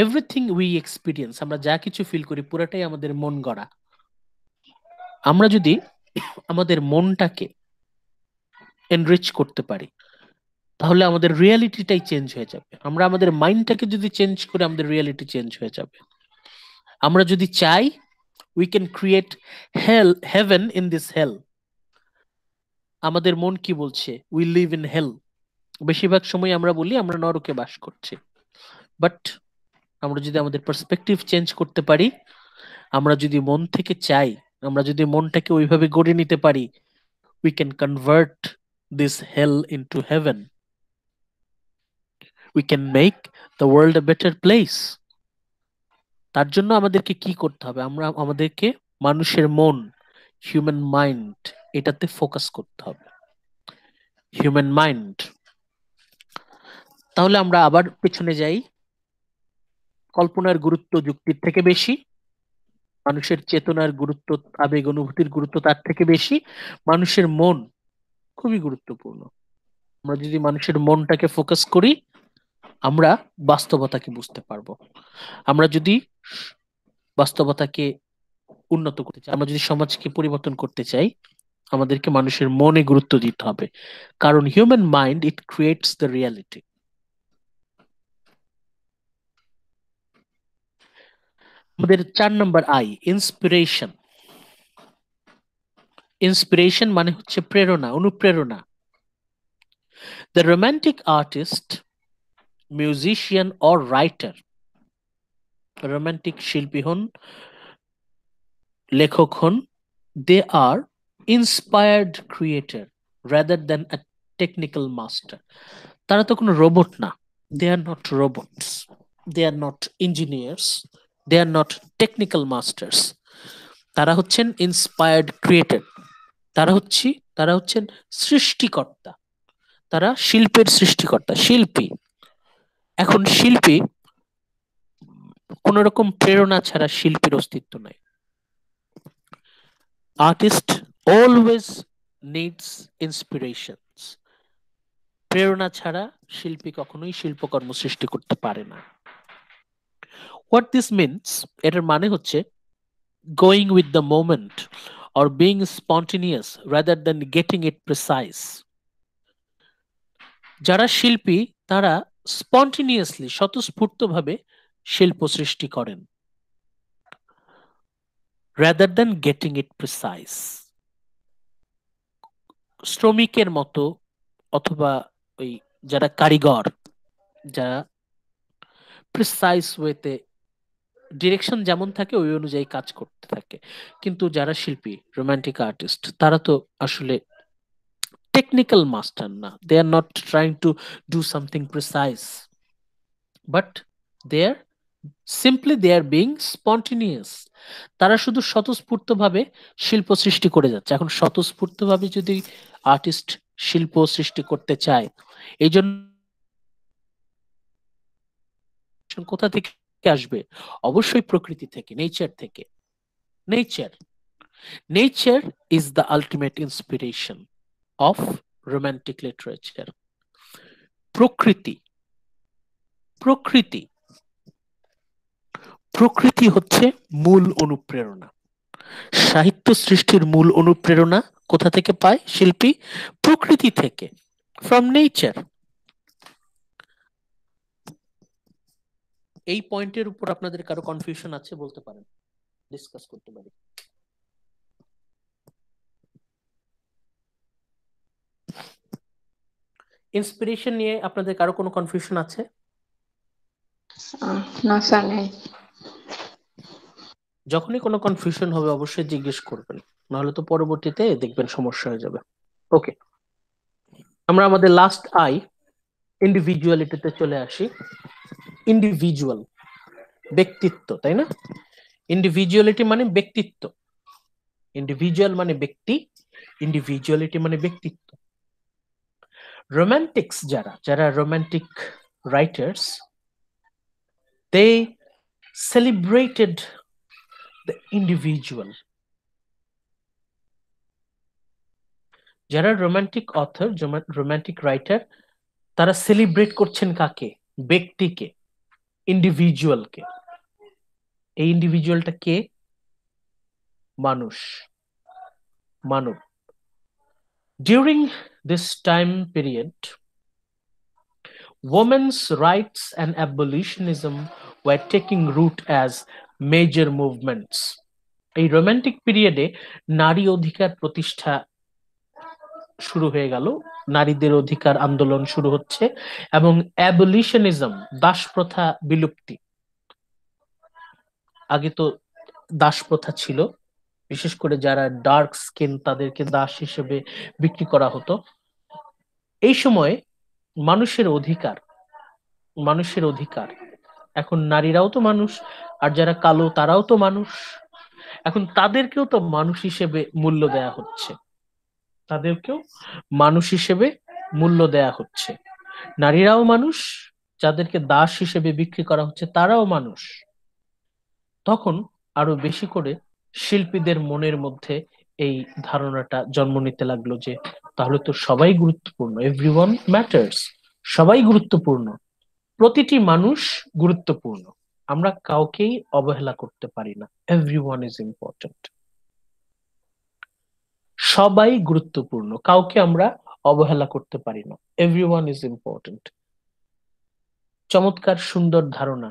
Speaker 1: এভরিথিং উই এক্সপিরিয়েন্স, আমরা যা কিছু ফিল করি পুরাটাই আমাদের মন গড়া। আমরা যদি আমাদের মনটাকে এনরিচ করতে পারি, তাহলে আমাদের রিয়ালিটিটাই চেঞ্জ হয়ে যাবে। আমরা আমাদের মাইন্ডটাকে যদি চেঞ্জ করে, আমাদের রিয়ালিটি চেঞ্জ হয়ে যাবে। আমরা যদি চাই, we can create heaven in this hell. আমাদের মন কি বলছে? We live in hell. বেশিরভাগ সময় আমরা বলি আমরা নরকে বাস করছি, বাট আমরা যদি আমাদের পার্সপেক্টিভ চেঞ্জ করতে পারি, আমরা যদি মন থেকে চাই, আমরা যদি মনটাকে ওইভাবে গড়ে নিতে পারি, we can convert this hell into heaven. We can make the world a better place. তার জন্য আমাদেরকে কি করতে হবে? আমাদেরকে মানুষের মন, হিউম্যান মাইন্ড, এটাতে ফোকাস করতে হবে। Human mind. তাহলে আমরা আবার পেছনে যাই। কল্পনার গুরুত্ব যুক্তির থেকে বেশি, মানুষের চেতনার গুরুত্ব, আবেগ অনুভূতির গুরুত্ব তার থেকে বেশি, মানুষের মন খুবই গুরুত্বপূর্ণ। আমরা যদি মানুষের মনটাকে ফোকাস করি, আমরা বাস্তবতাকে বুঝতে পারবো। আমরা যদি বাস্তবতাকে উন্নত করতে চাই, আমরা যদি সমাজকে পরিবর্তন করতে চাই, আমাদেরকে মানুষের মনে গুরুত্ব দিতে হবে, কারণ human mind, it creates the reality. আমাদের 4 নম্বর আই, ইন্সপিরেশন। ইন্সপিরেশন মানে হচ্ছে প্রেরণা, অনুপ্রেরণা। The romantic artist, musician or writer, romantic শিল্পী হন, লেখক হন, they are inspired creator rather than technical master. তারা তো কোনো রোবট না, they are not robots, they are not engineers, they are not technical masters. তারা হচ্ছেন ইন্সপায়ার্ড ক্রিয়েটর, তারা হচ্ছেন সৃষ্টিকর্তা, তারা শিল্পের সৃষ্টিকর্তা, শিল্পী। এখন শিল্পী কোন রকম প্রেরণা ছাড়া শিল্পীর অস্তিত্ব নাই। Artist always needs inspirations. প্রেরণা ছাড়া শিল্পী কখনোই শিল্পকর্ম সৃষ্টি করতে পারে না। হোয়াট দিস মিনস, এটার মানে হচ্ছে going with the moment or being spontaneous rather than getting it precise. যারা শিল্পী তারা স্পন্টেনিয়াসলি, স্বতঃস্ফূর্তভাবে শিল্প সৃষ্টি করেন, rather than getting it precise. শ্রমিকের মতো, অথবা ওই যারা কারিগর, যারা প্রিসাইজ ওয়েতে ডিরেকশন যেমন থাকে ওই অনুযায়ী কাজ করতে থাকে। কিন্তু যারা শিল্পী, রোমান্টিক আর্টিস্ট, তারা তো আসলে টেকনিক্যাল মাস্টার না। They are not trying to do something precise, but they are simply they are being spontaneous. তারা শুধু স্বতঃস্ফূর্তভাবে শিল্প সৃষ্টি করে যাচ্ছে। এখন স্বতঃস্ফূর্তভাবে যদি আর্টিস্ট শিল্প সৃষ্টি করতে চায়, এই জন্য কোথা থেকে আসবে? অবশ্যই প্রকৃতি থেকে, নেচার থেকে। Nature is the ultimate inspiration of romantic literature. প্রকৃতি প্রকৃতি প্রকৃতি হচ্ছে মূল অনুপ্রেরণা। সাহিত্য সৃষ্টির মূল অনুপ্রেরণা কোথা থেকে পায় শিল্পী? প্রকৃতি থেকে, ফ্রম নেচার। এই পয়েন্টের উপর আপনাদের কারো কনফিউশন আছে বলতে পারেন, ডিসকাস করতে পারি। ইন্সপিরেশন নিয়ে আপনাদের কারো কোনো কনফিউশন আছে?
Speaker 4: না স্যার, নেই।
Speaker 1: যখনই কোনো কনফিউশন হবে অবশ্যই জিজ্ঞেস করবেন, নাহলে তো পরবর্তীতে দেখবেন সমস্যা হয়ে যাবে। ওকে, আমরা আমাদের লাস্ট ইন্ডিভিজুয়ালিটিতে চলে আসি। ইন্ডিভিজুয়াল, ব্যক্তিত্ব, তাই না? ইন্ডিভিজুয়ালিটি মানে ব্যক্তিত্ব, ইন্ডিভিজুয়াল মানে ব্যক্তি, ইন্ডিভিজুয়ালিটি মানে ব্যক্তিত্ব। রোমান্টিক্স, যারা romantic writers, they celebrated the individual. যারা রোমান্টিক অথর, রোমান্টিক রাইটার, তারা সেলিব্রেট করছেন কাকে? ব্যক্তিকে, ইন্ডিভিজুয়ালকে। এই ইন্ডিভিজুয়ালটা কে? মানুষ, মানব। During this time period, women's rights and abolitionism were taking root as major movements. এই রোমান্টিক পিরিয়ডে নারী অধিকার প্রতিষ্ঠা শুরু হয়ে গেল, নারীদের অধিকার আন্দোলন শুরু হচ্ছে, এবং অ্যাবলিশনিজম, দাস প্রথা বিলুপ্তি। আগে তো দাস প্রথা ছিল, বিশেষ করে যারা ডার্ক স্কিন তাদেরকে দাস হিসেবে বিক্রি করা হতো। এই সময় মানুষের অধিকার, এখন নারীরাও তো মানুষ, আর যারা কালো তারাও তো মানুষ। এখন তাদেরকেও তো মানুষ হিসেবে মূল্য দেয়া হচ্ছে, নারীরাও মানুষ, যাদেরকে দাস হিসেবে বিক্রি করা হচ্ছে তারাও মানুষ। তখন আরো বেশি করে শিল্পীদের মনের মধ্যে এই ধারণাটা জন্ম নিতে লাগলো যে তাহলে তো সবাই গুরুত্বপূর্ণ, এভরিওয়ান ম্যাটার্স, সবাই গুরুত্বপূর্ণ, প্রতিটি মানুষ গুরুত্বপূর্ণ, আমরা কাউকেই অবহেলা করতে পারি না, এভরিওয়ান ইজ ইম্পর্টেন্ট। সবাই গুরুত্বপূর্ণ, কাউকে আমরা অবহেলা করতে পারি না, এভরিওয়ান ইজ ইম্পর্টেন্ট। চমৎকার সুন্দর ধারণা,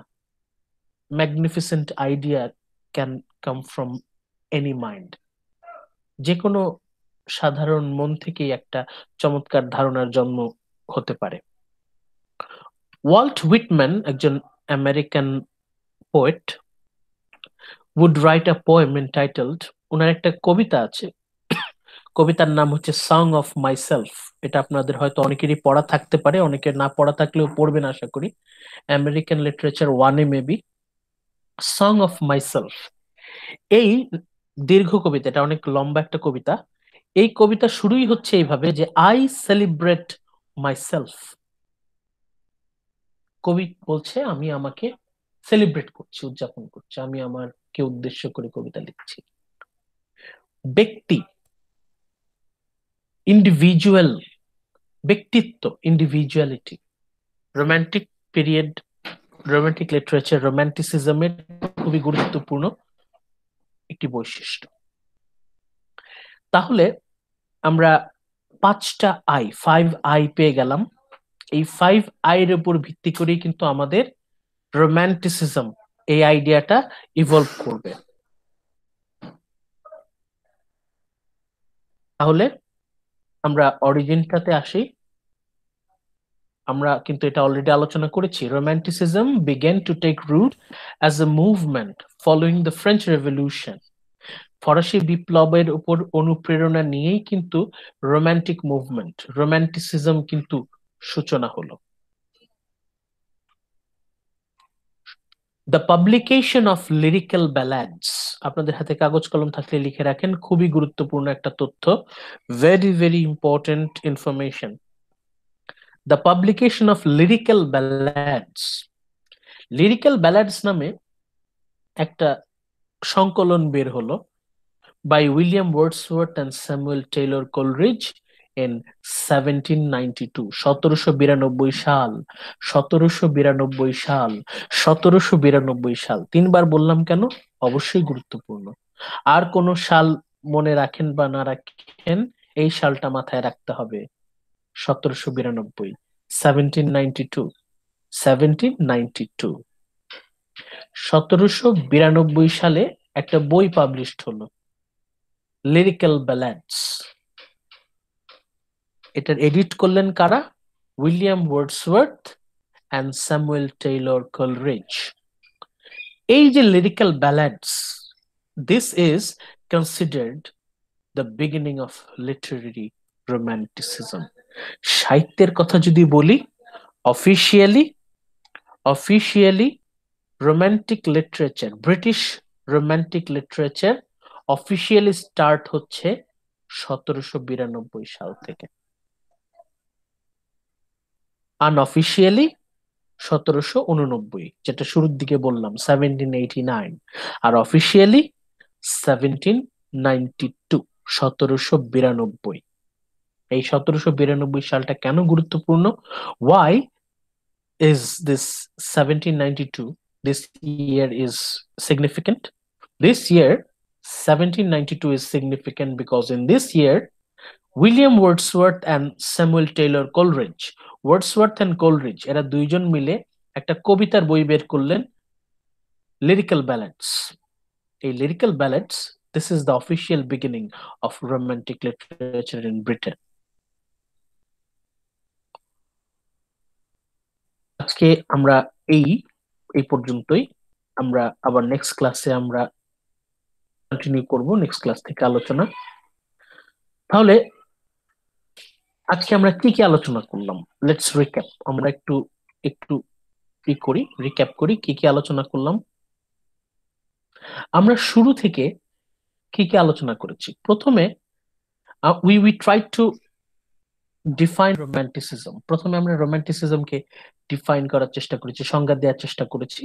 Speaker 1: magnificent idea can come from any mind. যে কোনো সাধারণ মন থেকেই একটা চমৎকার ধারণার জন্ম হতে পারে। ওয়াল্ট হুইটম্যান, একজন American poet, would write a poem entitled, ওনার একটা কবিতা আছে, কবিতার নাম হচ্ছে সং অফ মাইসেলফ। এটা আপনাদের হয়তো অনেকেরই পড়া থাকতে পারে, অনেকের না পড়া থাকলেও পড়বেন আশা করি। আমেরিকান লিটারেচার ওয়ানে মেবি। সং অফ মাইসেলফ এই দীর্ঘ কবিতা, এটা অনেক লম্বা একটা কবিতা। এই কবিতা শুরুই হচ্ছে এইভাবে যে আই সেলিব্রেট মাইসেলফ। কবি বলছে আমি আমাকে সেলিব্রেট করছি, উদযাপন করছি, আমি আমাকে উদ্দেশ্য করে কবিতা লিখছি। ব্যক্তি, ইন্ডিভিজুয়াল, ব্যক্তিত্ব, individuality, romantic period, romantic literature, রোমান্টিসিজমের খুবই গুরুত্বপূর্ণ একটি বৈশিষ্ট্য। তাহলে আমরা 5টা আই, 5 আই পেয়ে গেলাম। এই 5 আইয়ের উপর ভিত্তি করেই কিন্তু আমাদের রোমান্টিসিজম এই আইডিয়াটা ইভলভ করবে। তাহলে আমরা অরিজিনটাতে আসি। আমরা কিন্তু এটা অলরেডি আলোচনা করেছি। Romanticism began to take root as a movement following the French revolution. ফরাসি বিপ্লবের উপর অনুপ্রেরণা নিয়েই কিন্তু রোমান্টিক মুভমেন্ট, রোমান্টিসিজম কিন্তু সূচনা হলো। দ্য পাবলিকেশন অফ লিরিক্যাল ব্যালাডস, আপনাদের হাতে কাগজ কলম থাকলে লিখে রাখেন, খুবই গুরুত্বপূর্ণ একটা তথ্য, very very important information. The publication of lyrical ব্যালাডস, lyrical ব্যালাডস নামে একটা সংকলন বের হলো by William Wordsworth and Samuel Taylor Coleridge in 1792, 1792 সাল, 1792 সাল, 1792 সাল। 3বার বললাম কেন? অবশ্যই গুরুত্বপূর্ণ। আর কোন সাল মনে রাখেন বা না রাখেন, এই সালটা মাথায় রাখতে হবে। 1792, 1792, 1792। 1792 সালে একটা বই পাবলিশড হলো, লিরিক্যাল ব্যালাডস। এটার এডিট করলেন কারা? William Wordsworth and Samuel Taylor Coleridge. এই যে lyrical ব্যালাডস, this is considered the beginning of literary romanticism. সাহিত্যের কথা যদি বলি, officially romantic literature, British romantic literature officially start হচ্ছে 1792 সাল থেকে। আনঅফিসিয়ালি 1789, যেটা শুরুর দিকে বললাম 1789, আর অফিসিয়ালি 1792, 1792। এই 1792 সালটা কেন গুরুত্বপূর্ণ? Why is this 1792, this year is significant? This year 1792 is significant because in this year William Wordsworth and Samuel Taylor Coleridge, Wordsworth and Coleridge এরা দুইজন মিলে একটা কবিতার বই বের করলেন, লিরিক্যাল ব্যালাডস। এই lyrical ব্যালাডস, this is the official beginning of romantic literature in Britain. আজকে আমরা এই পর্যন্তই। আমরা আবার নেক্সট ক্লাসে আমরা কন্টিনিউ করব, নেক্সট ক্লাস থেকে আলোচনা। তাহলে আজকে আমরা কি কি আলোচনা করলাম? Let's recap. আমরা একটু রিক্যাপ করি কি কি আলোচনা করলাম। আমরা শুরু থেকে কি কি আলোচনা করেছি? প্রথমে we tried to define romanticism. প্রথমে আমরা রোমান্টিসিজমকে ডিফাইন করার চেষ্টা করেছি, সংজ্ঞা দেওয়ার চেষ্টা করেছি।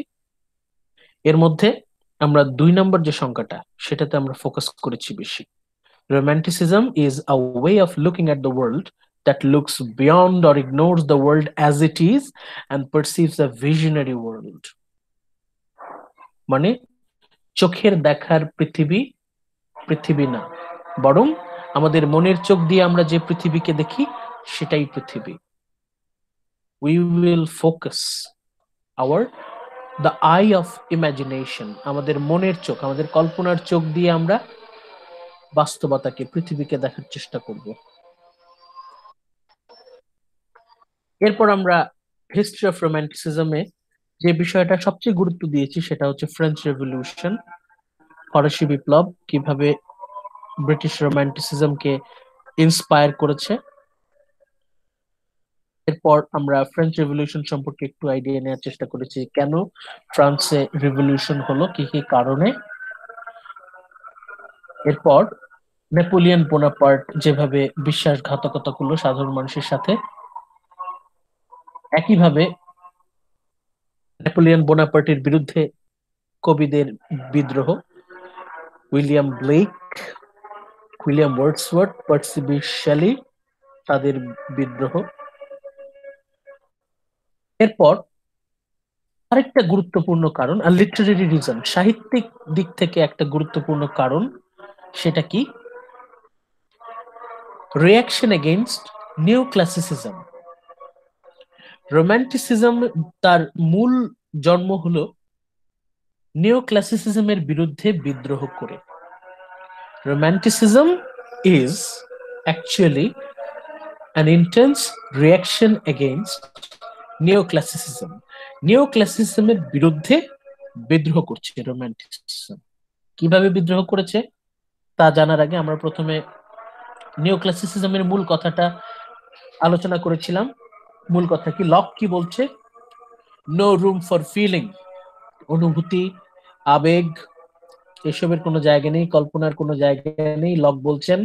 Speaker 1: এর মধ্যে আমরা 2 নম্বর যে সংজ্ঞাটা, সেটাতে আমরা ফোকাস করেছি বেশি। Romanticism is a way of looking at the world that looks beyond or ignores the world as it is and perceives a visionary world. মানে চোখের দেখার পৃথিবী না, বরং আমাদের মনের চোখ দিয়ে আমরা যে পৃথিবীকে দেখি সেটাই পৃথিবী। We will focus the eye of imagination, আমাদের মনের চোখ, আমাদের কল্পনার চোখ দিয়ে আমরা বাস্তবতাকে, পৃথিবীকে দেখার চেষ্টা করব। এরপর আমরা হিস্ট্রি অফ রোমান্টিসিজমে যে বিষয়টা সবচেয়ে গুরুত্ব দিয়েছি সেটা হচ্ছে ফ্রেঞ্চ রেভলিউশন, ফরাসি বিপ্লব, কিভাবে ব্রিটিশ রোমান্টিসিজমকে ইন্সপায়ার করেছে। এরপর আমরা ফ্রেঞ্চ রেভলিউশন সম্পর্কে একটু আইডিয়া নেওয়ার চেষ্টা করেছি, কেন ফ্রান্সে রেভলিউশন হলো, কি কি কারণে। এরপর নেপোলিয়ন বোনাপার্ট যেভাবে বিশ্বাসঘাতকতা করলো সাধারণ মানুষের সাথে, একইভাবে নেপোলিয়ন বোনাপার্টের বিরুদ্ধে কবিদের বিদ্রোহ, William Blake, William Wordsworth, Percy Bysshe Shelley, তাদের বিদ্রোহ। এরপর আরেকটা গুরুত্বপূর্ণ কারণ, আর লিটারেরি রিজন, সাহিত্যিক দিক থেকে একটা গুরুত্বপূর্ণ কারণ, সেটা কি? Reaction against new classicism. Romanticism তার মূল জন্ম হলো নিও ক্লাসিসিজমের বিরুদ্ধে বিদ্রোহ করে। Romanticism is actually an intense reaction against neoclassicism. নিওক্লাসিসিজমের বিরুদ্ধে বিদ্রোহ করছে রোমান্টিসিজম। কিভাবে বিদ্রোহ করেছে তা জানার আগে আমরা প্রথমে নিওক্লাসিসিজমের মূল কথাটা আলোচনা করেছিলাম। মূল কথা কি? লক কি বলছে? নো রুম ফর ফিলিং, অনুভূতি, আবেগ, এসবের কোনো জায়গা নেই, কল্পনার কোনো জায়গা নেই, লক বলছেন।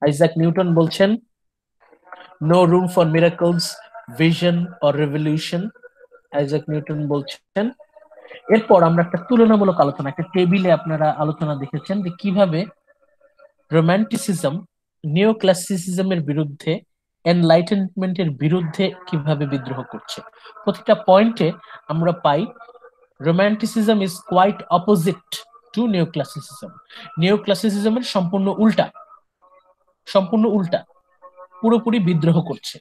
Speaker 1: আইজাক নিউটন বলছেন no room for miracles, vision or revolution, Isaac Newton বলছেন। এরপর আমরা একটা তুলনামূলক আলোচনা, একটা টেবিলে আপনারা আলোচনা দেখেছেন যে কিভাবে রোমান্টিসিজম নিওক্লাসিসিজমের বিরুদ্ধে, এনলাইটেনমেন্টের বিরুদ্ধে কিভাবে বিদ্রোহ করছে। প্রতিটা পয়েন্টে আমরা পাই romanticism is quite opposite to neoclassicism. নিওক্লাসিসিজমের সম্পূর্ণ উল্টা, সম্পূর্ণ উল্টা, পুরোপুরি বিদ্রোহ করছে।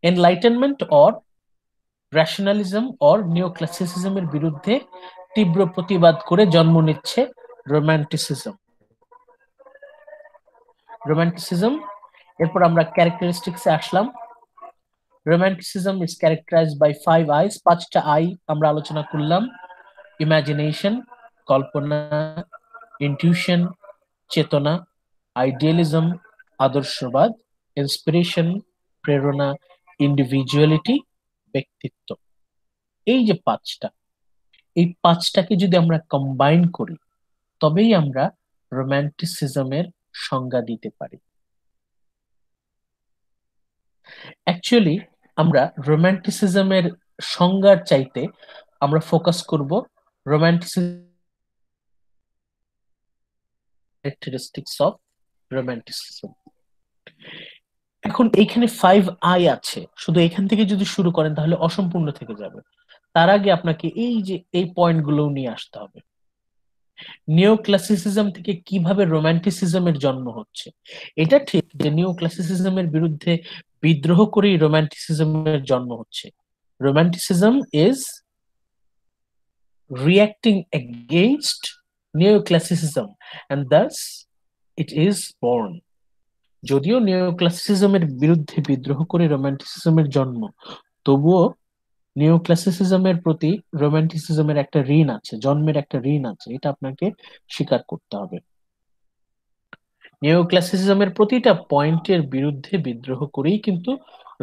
Speaker 1: এনলাইটেনমেন্ট অর রেশনালিজম অর নিওক্লাসিসিজমের বিরুদ্ধে তীব্র প্রতিবাদ করে জন্ম নিচ্ছে রোমান্টিসিজম। রোমান্টিসিজম, এরপর আমরা ক্যারেক্টারিস্টিক্সে আসলাম। রোমান্টিসিজম ইজ ক্যারেক্টারাইজড বাই 5 আইস, 5টা আই আমরা আলোচনা করলাম। ইমাজিনেশন, কল্পনা, ইনটিউশন, চেতনা, আইডিয়ালিজম, আদর্শবাদ, ইন্সপিরেশন, প্রেরণা, ইন্ডিভিজুয়ালিটি, ব্যক্তিত্ব। এই যে 5টা, এই 5টাকে যদি আমরা কম্বাইন করি তবেই আমরা রোমান্টিসিজমের সংজ্ঞা দিতে পারি। অ্যাকচুয়ালি আমরা রোমান্টিসিজমের সংজ্ঞার চাইতে আমরা ফোকাস করব রোমান্টিসিজম ক্যারেক্টারিস্টিক্স অফ রোমান্টিসিজম। এখন এইখানে 5 আই আছে, শুধু এখান থেকে যদি শুরু করেন তাহলে অসম্পূর্ণ থেকে যাবে। তার আগে আপনাকে এই যে এই পয়েন্টগুলো নিয়ে আসতে হবে। নিওক্লাসিসিজম থেকে কিভাবে রোমান্টিসিজমের জন্ম হচ্ছে। এটা ঠিক যে নিওক্লাসিসিজমের বিরুদ্ধে বিদ্রোহ করেই রোমান্টিসিজমের জন্ম হচ্ছে। Romanticism is reacting against neoclassicism and thus it is born. যদিও নিওক্লাসিসিজমের বিরুদ্ধে বিদ্রোহ করে রোমান্টিসিজমের জন্ম, তবুও নিওক্লাসিসিজমের প্রতি রোমান্টিসিজমের একটা ঋণ আছে, জন্মের একটা ঋণ আছে, এটা আপনাকে স্বীকার করতে হবে। নিওক্লাসিসিজমের প্রতিটা পয়েন্টের বিরুদ্ধে বিদ্রোহ করেই কিন্তু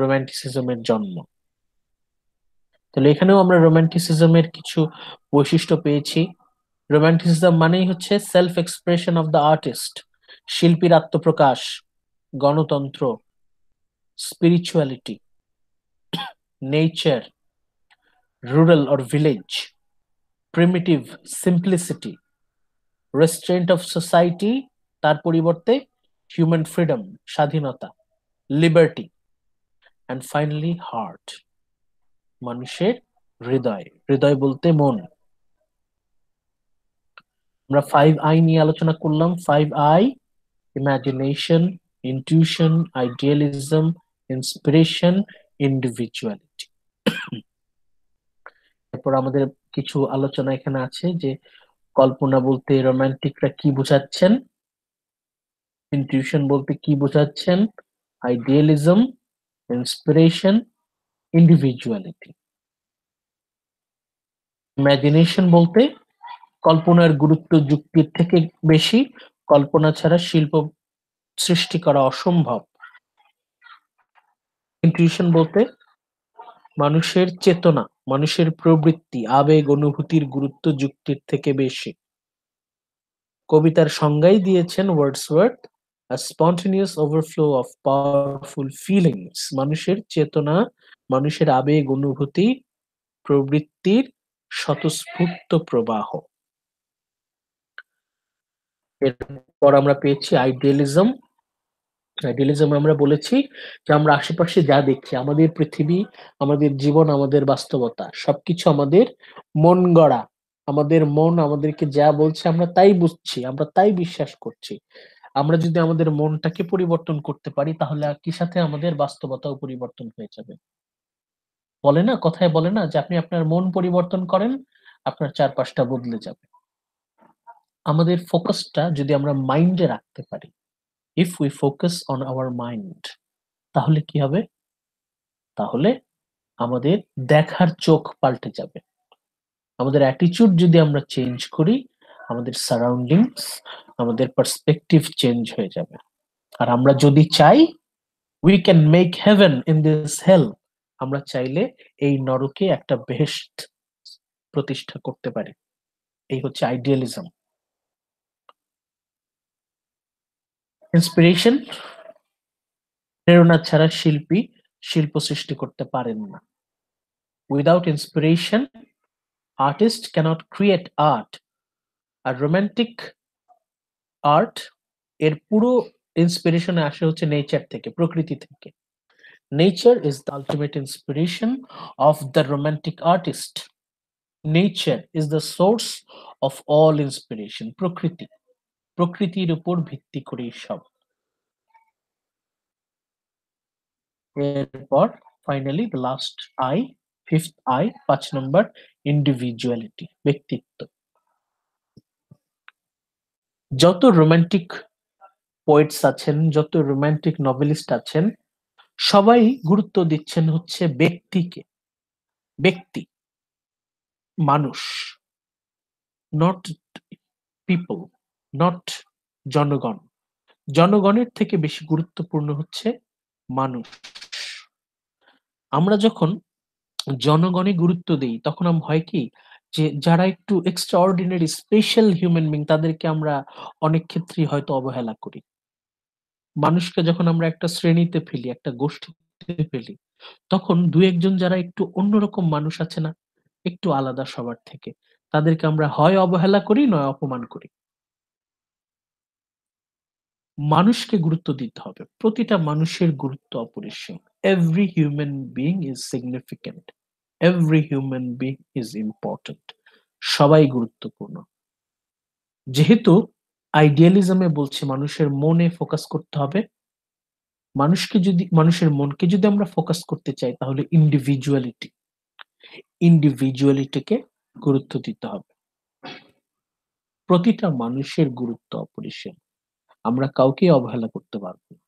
Speaker 1: রোমান্টিসিজমের জন্ম। তাহলে এখানেও আমরা রোমান্টিসিজমের কিছু বৈশিষ্ট্য পেয়েছি। রোমান্টিসিজম মানেই হচ্ছে self expression of the artist, শিল্পীর আত্মপ্রকাশ, গণতন্ত্র, spirituality, nature, rural or village, primitive simplicity, restrained of society, তার পরিবর্তে হিউম্যান ফ্রিডম, স্বাধীনতা, লিবার্টি, অ্যান্ড ফাইনালি হার্ট, মানুষের হৃদয়, হৃদয় বলতে মন। আমরা 5 আই নিয়ে আলোচনা করলাম। 5 I: imagination, intuition, idealism, inspiration, individuality. এরপর আমাদের কিছু আলোচনা এখানে আছে যে কল্পনা বলতে রোমান্টিকরা কি বোঝাচ্ছেন, ইনটিউশন বলতে কি বোঝাচ্ছেন, আইডিয়ালিজম, ইন্সপিরেশন, ইন্ডিভিজুয়ালিটি। ইমাজিনেশন বলতে কল্পনার গুরুত্ব যুক্তির থেকে বেশি, কল্পনা ছাড়া শিল্প সৃষ্টি করা অসম্ভব, ইন্টুইশন বলতে মানুষের চেতনা, মানুষের প্রবৃত্তি, আবেগ, অনুভূতির গুরুত্ব যুক্তির থেকে বেশি। কবিতার সংজ্ঞাই দিয়েছেন Wordsworth, a spontaneous overflow of powerful feelings, মানুষের চেতনা, মানুষের আবেগ, অনুভূতি, প্রবৃত্তির স্বতঃস্ফূর্ত প্রবাহ। এরপর আমরা পেয়েছি আইডিয়ালিজম। আইডিয়ালিজম আমরা বলেছি যে আমরা আশেপাশে যা দেখছি, আমাদের পৃথিবী, আমাদের জীবন, আমাদের বাস্তবতা সবকিছু আমাদের মন গড়া। আমাদের মন আমাদেরকে যা বলছে আমরা তাই বুঝছি, আমরা তাই বিশ্বাস করছি। আমরা যদি আমাদের মনটাকে পরিবর্তন করতে পারি তাহলে একই সাথে আমাদের বাস্তবতাও পরিবর্তন হয়ে যাবে। বলে না, কথায় বলে না যে আপনি আপনার মন পরিবর্তন করেন, আপনার চারপাশটা বদলে যাবে। আমাদের ফোকাসটা যদি আমরা মাইন্ডে রাখতে পারি, if we focus on our mind, তাহলে কি হবে? তাহলে আমাদের দেখার চোখ পাল্টে যাবে। আমাদের অ্যাটিটিউড যদি আমরা চেঞ্জ করি, আমাদের সারাউন্ডিংস, আমাদের পার্সপেক্টিভ চেঞ্জ হয়ে যাবে। আর আমরা যদি চাই, we can make heaven in this hell, আমরা চাইলে এই নরকে একটা বেহেশত প্রতিষ্ঠা করতে পারি। এই হচ্ছে আইডিয়ালিজম। ইন্সপিরেশন, প্রেরণা ছাড়া শিল্পী শিল্প সৃষ্টি করতে পারেন না। Without inspiration artist cannot create art. আর রোমান্টিক আর্ট এর পুরো ইন্সপিরেশন আসে হচ্ছে নেচার থেকে, প্রকৃতি থেকে। Nature is the ultimate inspiration of the romantic artist. Nature is the source of all inspiration. প্রকৃতি, প্রকৃতির উপর ভিত্তি করেই সব। এরপর finally the last I, fifth I, 5 number, individuality, ব্যক্তিত্ব। যত রোমান্টিক পোয়েটস আছেন, যত রোমান্টিক নভেলিস্ট আছেন, সবাই গুরুত্ব দিচ্ছেন হচ্ছে ব্যক্তিকে, ব্যক্তি, মানুষ, নট পিপল, নট জনগণ। জনগণের থেকে বেশি গুরুত্বপূর্ণ হচ্ছে মানুষ। আমরা যখন জনগণে গুরুত্ব দেই তখন হয় কি, যে যারা একটু extra ordinary special human being তাদেরকে আমরা অনেক ক্ষেত্রেই হয়তো অবহেলা করি। মানুষকে যখন আমরা একটা শ্রেণীতে ফেলি, একটা গোষ্ঠীতে ফেলি, তখন দু একজন যারা একটু অন্যরকম মানুষ আছে না, একটু আলাদা সবার থেকে, তাদেরকে আমরা হয় অবহেলা করি নয় অপমান করি। মানুষকে গুরুত্ব দিতে হবে, প্রতিটা মানুষের গুরুত্ব অপরিসীম। Every human being is significant, every human being is important, সবাই গুরুত্বপূর্ণ। যেহেতু আইডিয়ালিজমে বলছে মানুষের মনে ফোকাস করতে হবে, মানুষকে যদি, মানুষের মনকে যদি আমরা ফোকাস করতে চাই তাহলে ইন্ডিভিজুয়ালিটি, ইন্ডিভিজুয়ালিটিকে গুরুত্ব দিতে হবে। প্রতিটা মানুষের গুরুত্ব অপরিসীম, আমরা কাউকে অবহেলা করতে পারবো না।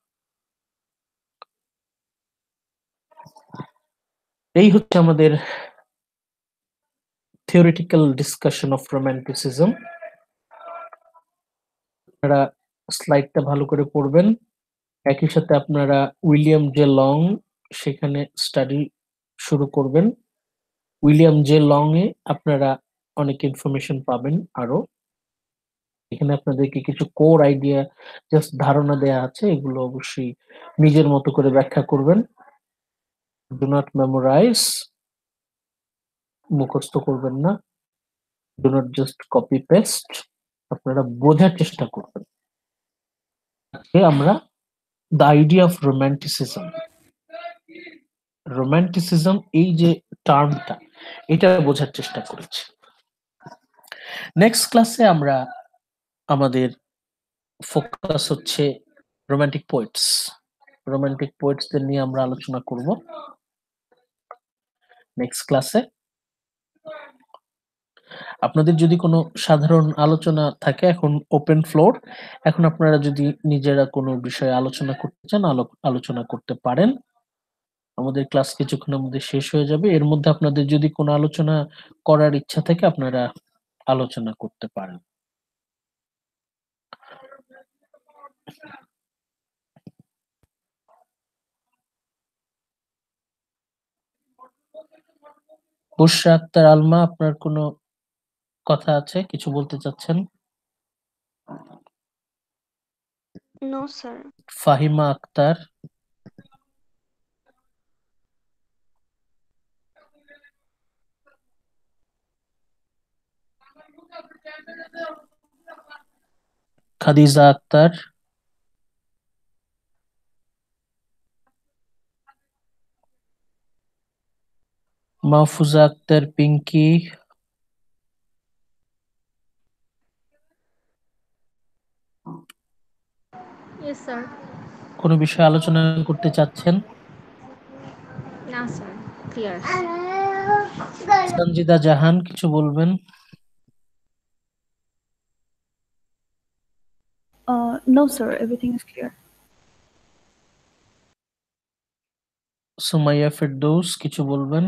Speaker 1: এই হচ্ছে আমাদের থিওরিটিক্যাল ডিসকাশন অফ রোমান্টিসিজম। আপনারা স্লাইডটা ভালো করে পড়বেন, একই সাথে আপনারা উইলিয়াম জে লং সেখানে স্টাডি শুরু করবেন। উইলিয়াম জে লং এ আপনারা অনেক ইনফরমেশন পাবেন আরো। এখানে আপনাদেরকে কিছু কোর আইডিয়া, জাস্ট ধারণা দেয়া আছে, এগুলো অবশ্যই নিজের মতো করে ব্যাখ্যা করবেন। ডু নট মেমোরাইজ, মুখস্থ করবেন না। Do not just copy paste, আপনারা বোঝার চেষ্টা করবেন। আজকে আমরা the idea of romanticism, romanticism এই যে টার্মটা, এটা বোঝার চেষ্টা করেছি। নেক্সট ক্লাসে আমরা আমাদের ফোকাস হচ্ছে রোমান্টিক পোয়েটস, রোমান্টিক পোয়েটসদের নিয়ে আমরা আলোচনা করব নেক্সট ক্লাসে। আপনাদের যদি কোনো সাধারণ আলোচনা থাকে, এখন ওপেন ফ্লোর, এখন আপনারা যদি নিজেরা কোনো বিষয়ে আলোচনা করতে চান আলোচনা করতে পারেন। আমাদের ক্লাস কিছুক্ষণের মধ্যে শেষ হয়ে যাবে, এর মধ্যে আপনাদের যদি কোনো আলোচনা করার ইচ্ছা থাকে আপনারা আলোচনা করতে পারেন। বুশরা আক্তার আলমা, আপনার কোনো কথা আছে, কিছু বলতে চাচ্ছেন?
Speaker 5: No, sir.
Speaker 1: Fahima Akter, Khadija Akter, Mahfuza Akter Pinki,
Speaker 5: Yes, sir.
Speaker 1: কোনো বিষয়ে আলোচনা করতে চাচ্ছেন?
Speaker 5: No, sir. Clear.
Speaker 1: সঞ্জিদা জাহান, কিছু বলবেন?
Speaker 6: No, sir. Everything is clear.
Speaker 1: Sumaiya Ferdous, কিছু বলবেন?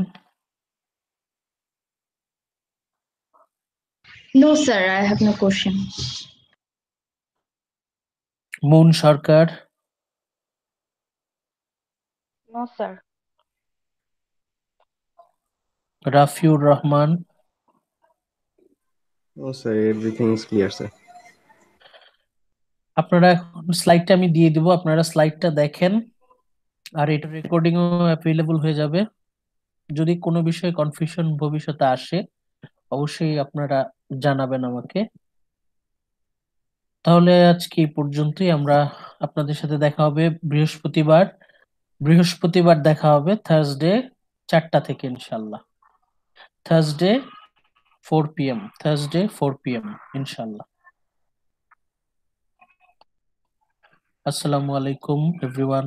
Speaker 3: No, sir, I have no question.
Speaker 1: Moon Sarkar,
Speaker 4: No, sir.
Speaker 1: Rafiur Rahman,
Speaker 7: No, sir, everything is clear, sir.
Speaker 1: আপনারা এখন স্লাইডটা আমি দিয়ে দিব, আপনারা স্লাইডটা দেখেন, আর এটা রেকর্ডিংও অ্যাভেলেবল হয়ে যাবে। যদি কোনো বিষয়ে কনফিউশন ভবিষ্যতে আসে অবশ্যই আপনারা জানাবেন আমাকে। তাহলে আজকে এই পর্যন্তই, আমরা আপনাদের সাথে দেখা হবে বৃহস্পতিবার দেখা হবে থার্সডে 4টা থেকে ইনশাল্লাহ। Thursday 4 p.m. ইনশাল্লাহ। আসসালামু আলাইকুম এভরিওয়ান।